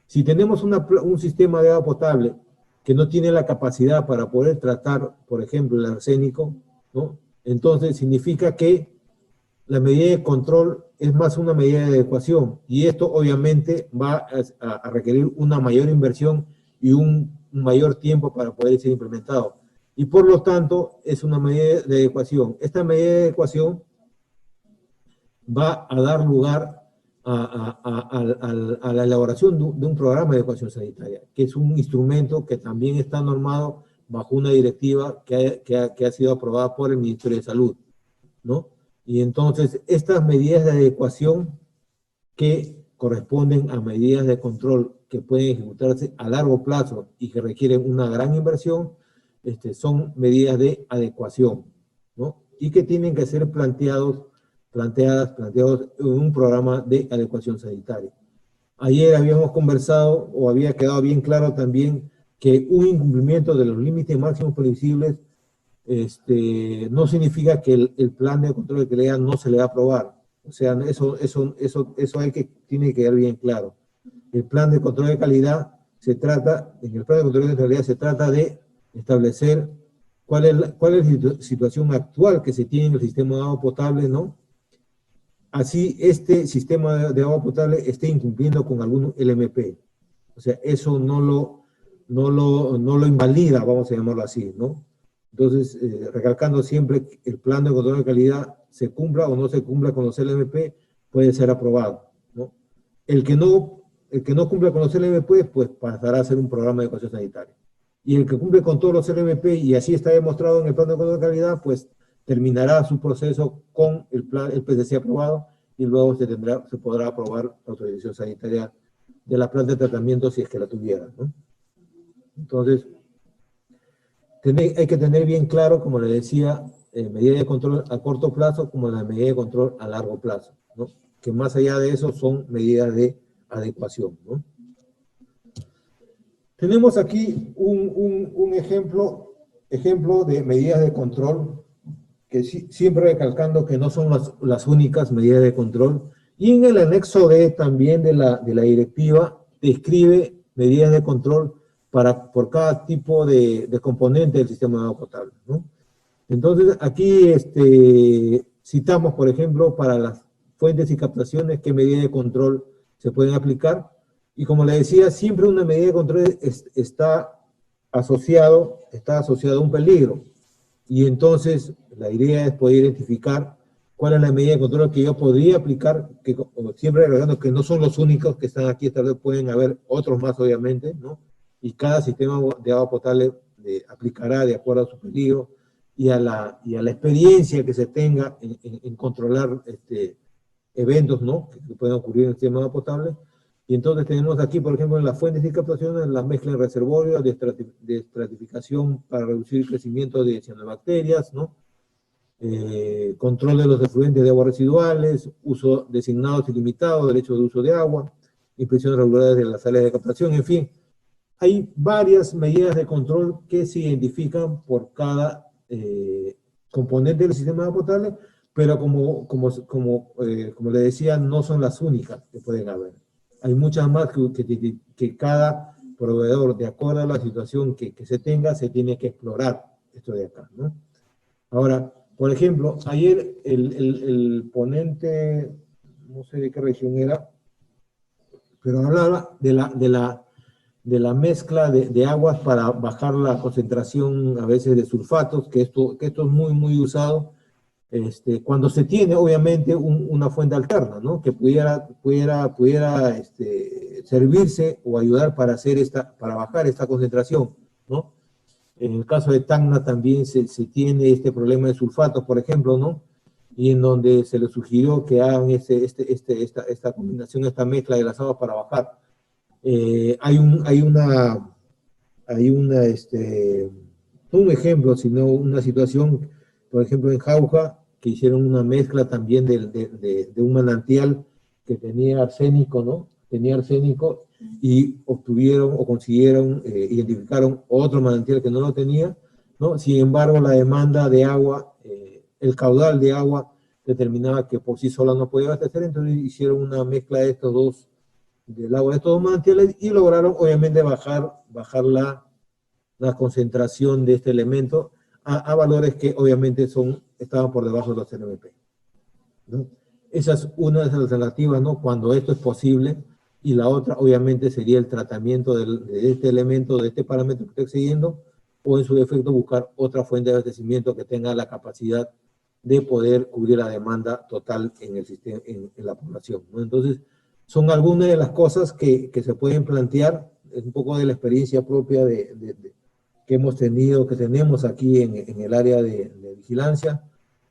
Si tenemos un sistema de agua potable que no tiene la capacidad para poder tratar, por ejemplo, el arsénico, ¿no? Entonces significa que la medida de control es más una medida de adecuación, y esto obviamente va a requerir una mayor inversión y un mayor tiempo para poder ser implementado. Y por lo tanto, es una medida de adecuación. Esta medida de adecuación va a dar lugar a la elaboración de un programa de adecuación sanitaria, que es un instrumento que también está normado bajo una directiva que ha sido aprobada por el Ministerio de Salud, ¿no? Y entonces, estas medidas de adecuación que corresponden a medidas de control que pueden ejecutarse a largo plazo y que requieren una gran inversión, son medidas de adecuación, ¿no? Y que tienen que ser planteados en un programa de adecuación sanitaria. Ayer habíamos conversado, o había quedado bien claro también, que un incumplimiento de los límites máximos previsibles no significa que el plan de control de calidad no se le va a aprobar. O sea, eso tiene que quedar bien claro. El plan de control de calidad en el plan de control de calidad se trata de establecer cuál es la situación actual que se tiene en el sistema de agua potable, ¿no? Así este sistema de agua potable esté incumpliendo con algún LMP. O sea, eso no lo invalida, vamos a llamarlo así, ¿no? Entonces, recalcando siempre que el plan de control de calidad se cumpla o no se cumpla con los LMP, puede ser aprobado, ¿no? El que no cumpla con los LMP, pues pasará a ser un programa de adecuación sanitaria. Y el que cumple con todos los LMP, y así está demostrado en el plan de control de calidad, pues terminará su proceso con el PCC aprobado, y luego se podrá aprobar la autorización sanitaria de la planta de tratamiento si es que la tuviera, ¿no? Entonces, hay que tener bien claro, como le decía, medidas de control a corto plazo como la medida de control a largo plazo, ¿no? Que más allá de eso son medidas de adecuación, ¿no? Tenemos aquí un ejemplo de medidas de control, que siempre recalcando que no son las únicas medidas de control, y en el anexo D también de la directiva describe medidas de control por cada tipo de componente del sistema de agua potable, ¿no? Entonces, aquí citamos, por ejemplo, para las fuentes y captaciones, qué medidas de control se pueden aplicar, y como le decía, siempre una medida de control está asociado a un peligro, y entonces la idea es poder identificar cuál es la medida de control que yo podría aplicar, que siempre recordando que no son los únicos que están aquí, tal vez pueden haber otros más, obviamente, ¿no? Y cada sistema de agua potable aplicará de acuerdo a su peligro y a la experiencia que se tenga en controlar eventos, ¿no? Que pueden ocurrir en el sistema de agua potable. Y entonces tenemos aquí, por ejemplo, en las fuentes y captaciones, la mezcla de reservorios, de estratificación para reducir el crecimiento de cianobacterias, ¿no? Control de los efluentes de aguas residuales, uso designados y limitados, derechos de uso de agua, inspecciones regulares de las áreas de captación, en fin. Hay varias medidas de control que se identifican por cada componente del sistema de agua potable, pero como le decía, no son las únicas que pueden haber. Hay muchas más que cada proveedor, de acuerdo a la situación que se tenga, se tiene que explorar esto de acá, ¿no? Ahora, por ejemplo, ayer el ponente, no sé de qué región era, pero hablaba de la mezcla de aguas para bajar la concentración a veces de sulfatos, que esto es muy, muy usado, cuando se tiene obviamente una fuente alterna, ¿no? Que pudiera servirse o ayudar para bajar esta concentración, ¿no? En el caso de Tacna también se tiene este problema de sulfatos, por ejemplo, ¿no? Y en donde se les sugirió que hagan esta combinación, esta mezcla de las aguas para bajar. No un ejemplo, sino una situación, por ejemplo, en Jauja, que hicieron una mezcla también de un manantial que tenía arsénico, ¿no? Tenía arsénico, y obtuvieron o consiguieron, identificaron otro manantial que no lo tenía, ¿no? Sin embargo, la demanda de agua, el caudal de agua, determinaba que por sí sola no podía abastecer, entonces hicieron una mezcla de estos dos, del agua de estos dos manantiales, y lograron obviamente bajar la concentración de este elemento a valores que obviamente estaban por debajo de los LMP, ¿no? Esa es una de las alternativas, ¿no? Cuando esto es posible, y la otra obviamente sería el tratamiento de este elemento, de este parámetro que está excediendo, o en su defecto buscar otra fuente de abastecimiento que tenga la capacidad de poder cubrir la demanda total en el sistema, en la población, ¿no? Entonces, son algunas de las cosas que se pueden plantear, es un poco de la experiencia propia que hemos tenido, que tenemos aquí en el área de vigilancia,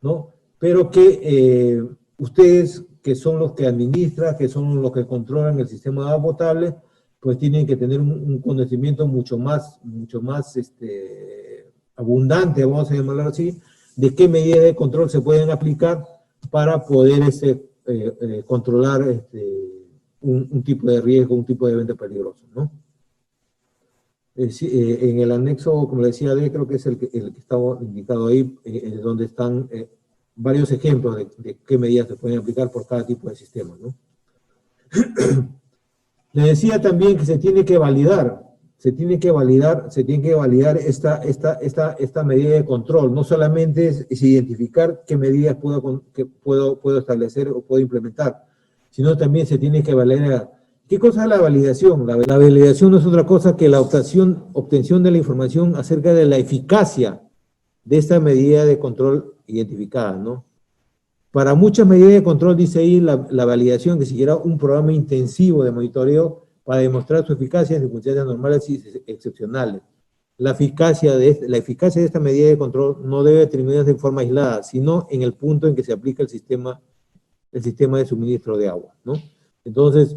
¿no? Pero que ustedes, que son los que administran, que son los que controlan el sistema de agua potable, pues tienen que tener un conocimiento mucho más abundante, vamos a llamarlo así, de qué medidas de control se pueden aplicar para poder controlar un tipo de riesgo, un tipo de evento peligroso, ¿no? En el anexo, como le decía, D, creo que es el que estaba indicado ahí, donde están varios ejemplos de qué medidas se pueden aplicar por cada tipo de sistema, ¿no? Le decía también que se tiene que validar esta medida de control. No solamente es identificar qué medidas puedo establecer o puedo implementar, sino también se tiene que validar. ¿Qué cosa es la validación? La validación no es otra cosa que la obtención de la información acerca de la eficacia de esta medida de control identificada, ¿no? Para muchas medidas de control, dice ahí la validación, que siguiera un programa intensivo de monitoreo para demostrar su eficacia en circunstancias normales y excepcionales. La eficacia de esta medida de control no debe determinarse en forma aislada, sino en el punto en que se aplica el sistema de suministro de agua, ¿no? Entonces,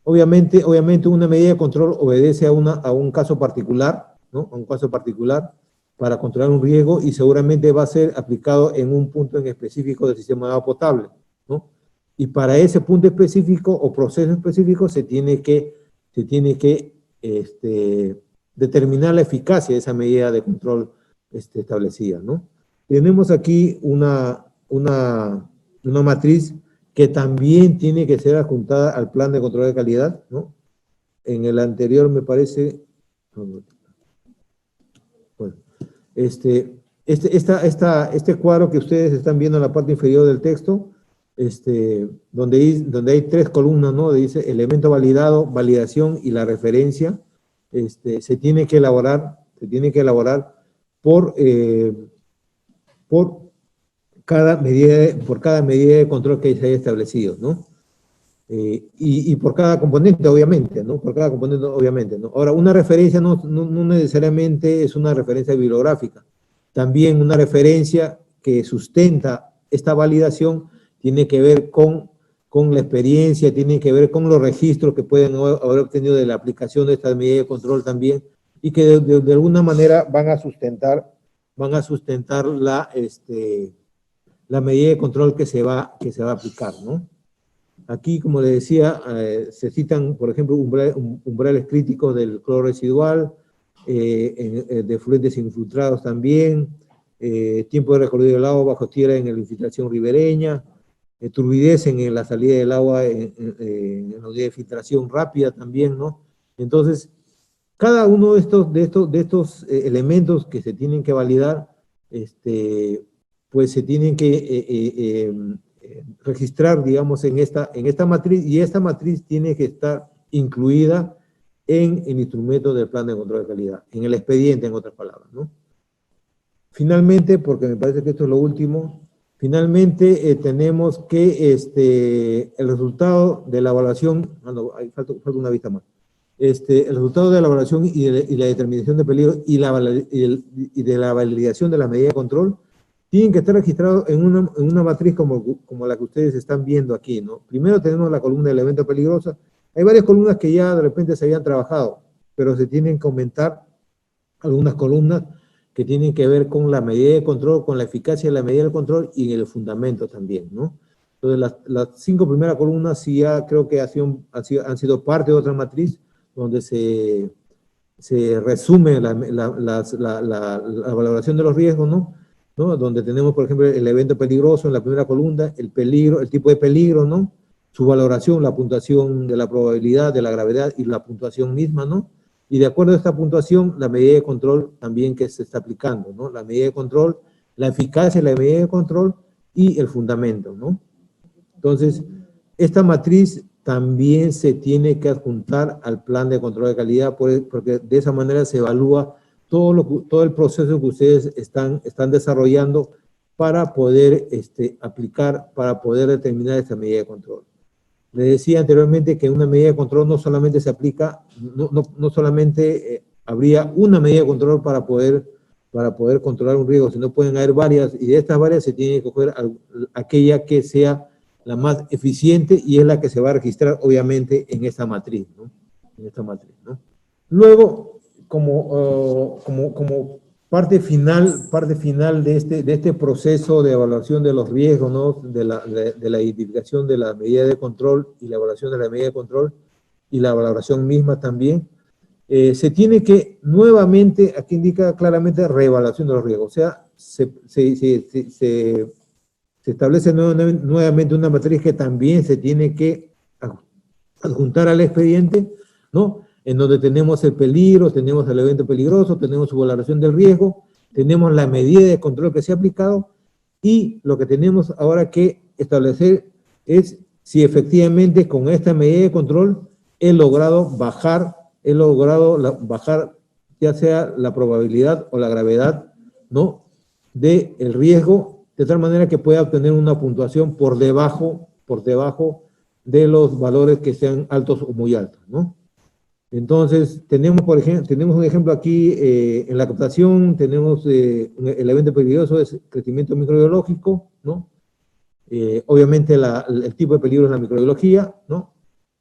obviamente una medida de control obedece a un caso particular, ¿no? A un caso particular para controlar un riesgo y seguramente va a ser aplicado en un punto en específico del sistema de agua potable, ¿no? Y para ese punto específico o proceso específico se tiene que determinar la eficacia de esa medida de control establecida, ¿no? Tenemos aquí una matriz que también tiene que ser adjuntada al plan de control de calidad, ¿no? En el anterior me parece, bueno, este cuadro que ustedes están viendo en la parte inferior del texto, donde hay 3 columnas, ¿no? Dice elemento validado, validación y la referencia, se tiene que elaborar por cada medida de control que se haya establecido, ¿no? Y por cada componente, obviamente, ¿no? Por cada componente, obviamente, ¿no? Ahora, una referencia no necesariamente es una referencia bibliográfica. También una referencia que sustenta esta validación tiene que ver con la experiencia, tiene que ver con los registros que pueden haber obtenido de la aplicación de esta medida de control también, y que de alguna manera van a sustentar la medida de control que se va a aplicar, ¿no? Aquí, como le decía, se citan, por ejemplo, umbrales críticos del cloro residual, de fluentes infiltrados también, tiempo de recorrido del agua bajo tierra en la infiltración ribereña, turbidez en la salida del agua en la unidad de filtración rápida también, ¿no? Entonces, cada uno de estos elementos que se tienen que validar, pues se tienen que registrar, digamos, en esta matriz, y esta matriz tiene que estar incluida en el instrumento del plan de control de calidad, en el expediente, en otras palabras, ¿no? Finalmente, porque me parece que esto es lo último, finalmente tenemos que el resultado de la evaluación, falta una vista más, el resultado de la evaluación y la determinación de peligro y de la validación de la medida de control tienen que estar registrados en una matriz como la que ustedes están viendo aquí, ¿no? Primero tenemos la columna de elementos peligrosos. Hay varias columnas que ya de repente se habían trabajado, pero se tienen que aumentar algunas columnas que tienen que ver con la medida de control, con la eficacia de la medida de control y el fundamento también, ¿no? Entonces, las 5 primeras columnas sí ya creo que han sido parte de otra matriz donde se resume la valoración de los riesgos, ¿no? Donde tenemos, por ejemplo, el evento peligroso en la primera columna, el peligro, el tipo de peligro, ¿no? Su valoración, la puntuación de la probabilidad, de la gravedad y la puntuación misma, ¿no? Y de acuerdo a esta puntuación, la medida de control también que se está aplicando, ¿no? La medida de control, la eficacia de la medida de control y el fundamento, ¿no? Entonces, esta matriz también se tiene que adjuntar al plan de control de calidad, porque de esa manera se evalúa todo el proceso que ustedes están desarrollando para poder aplicar, para poder determinar esta medida de control. Les decía anteriormente que una medida de control no solamente se aplica, no solamente habría una medida de control para poder controlar un riesgo, sino pueden haber varias, y de estas varias se tiene que coger aquella que sea la más eficiente y es la que se va a registrar obviamente en esta matriz, ¿no? En esta matriz, ¿no? Luego, como parte final de este proceso de evaluación de los riesgos, ¿no? De la identificación de la medida de control y la evaluación de la medida de control y la valoración misma también, se tiene que nuevamente, aquí indica claramente reevaluación de los riesgos, o sea, se establece nuevamente una matriz que también se tiene que adjuntar al expediente, ¿no? En donde tenemos el peligro, tenemos el evento peligroso, tenemos su valoración del riesgo, tenemos la medida de control que se ha aplicado y lo que tenemos ahora que establecer es si efectivamente con esta medida de control he logrado bajar ya sea la probabilidad o la gravedad, ¿no? del riesgo, de tal manera que pueda obtener una puntuación por debajo de los valores que sean altos o muy altos, ¿no? Entonces, tenemos un ejemplo aquí en la captación, tenemos el evento peligroso es crecimiento microbiológico, ¿no? Obviamente el tipo de peligro es la microbiología, ¿no?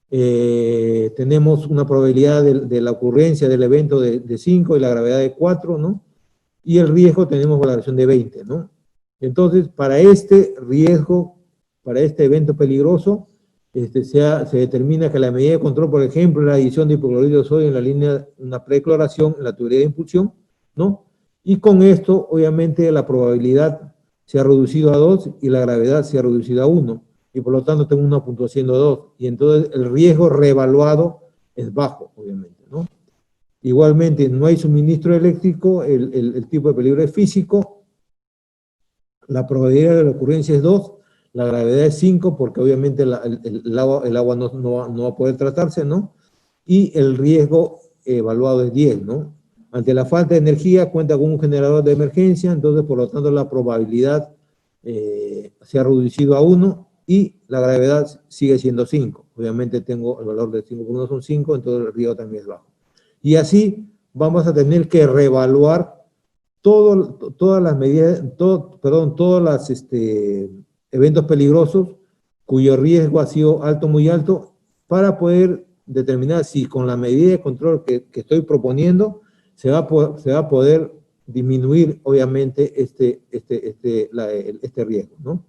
Tenemos una probabilidad de la ocurrencia del evento de 5 y la gravedad de 4, ¿no? Y el riesgo tenemos valoración de 20, ¿no? Entonces, para este riesgo, para este evento peligroso, se determina que la medida de control, por ejemplo, la adición de hipoclorito de sodio en la línea, una precloración en la tubería de impulsión, ¿no? Y con esto, obviamente, la probabilidad se ha reducido a 2 y la gravedad se ha reducido a 1, y por lo tanto tengo una puntuación de 2, y entonces el riesgo reevaluado es bajo, obviamente, ¿no? Igualmente, no hay suministro eléctrico, el tipo de peligro es físico, la probabilidad de la ocurrencia es 2, la gravedad es 5, porque obviamente el agua no va a poder tratarse, ¿no? Y el riesgo evaluado es 10, ¿no? Ante la falta de energía, cuenta con un generador de emergencia, entonces, por lo tanto, la probabilidad se ha reducido a 1 y la gravedad sigue siendo 5. Obviamente tengo el valor de 5 por 1 son 5, entonces el riesgo también es bajo. Y así vamos a tener que reevaluar todas las medidas, todos los eventos peligrosos cuyo riesgo ha sido alto, muy alto, para poder determinar si con la medida de control que estoy proponiendo se va a poder disminuir, obviamente, este riesgo, ¿no?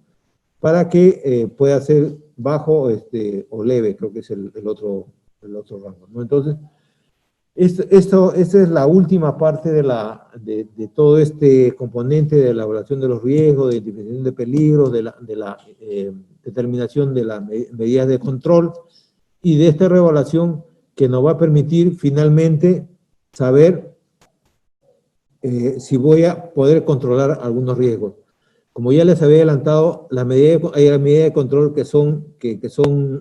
Para que pueda ser bajo o leve, creo que es el otro rango, ¿no? Entonces, esta es la última parte de todo este componente de la evaluación de los riesgos, de identificación de peligros, de la determinación de las medidas de control y de esta reevaluación que nos va a permitir finalmente saber si voy a poder controlar algunos riesgos. Como ya les había adelantado, hay medidas de control que son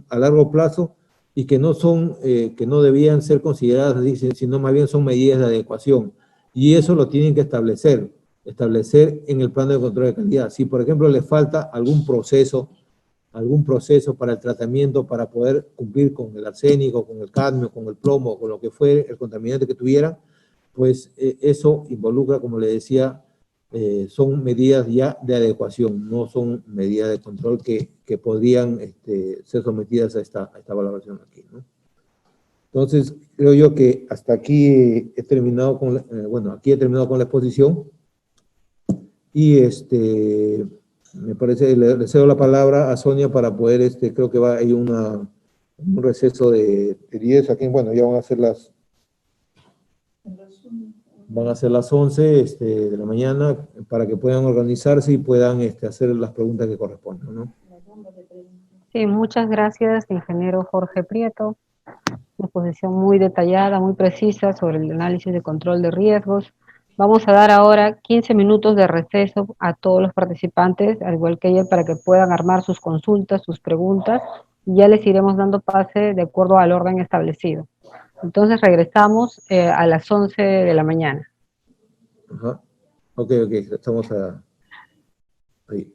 a largo plazo y que no debían ser consideradas así, sino más bien son medidas de adecuación. Y eso lo tienen que establecer en el plan de control de calidad. Si, por ejemplo, les falta algún proceso para el tratamiento, para poder cumplir con el arsénico, con el cadmio, con el plomo, con lo que fue el contaminante que tuvieran, pues eso involucra, como le decía, son medidas ya de adecuación, no son medidas de control que podrían ser sometidas a esta valoración aquí, ¿no? Entonces, creo yo que hasta aquí he terminado aquí he terminado con la exposición y me parece, le cedo la palabra a Sonia para poder, creo que hay un receso de 10, aquí, bueno, ya van a ser las 11 de la mañana para que puedan organizarse y puedan hacer las preguntas que correspondan, ¿no? Sí, muchas gracias, ingeniero Jorge Prieto. Una exposición muy detallada, muy precisa sobre el análisis de control de riesgos. Vamos a dar ahora 15 minutos de receso a todos los participantes, al igual que ayer, para que puedan armar sus consultas, sus preguntas, y ya les iremos dando pase de acuerdo al orden establecido. Entonces regresamos a las 11 de la mañana. Ajá. Ok, estamos ahí.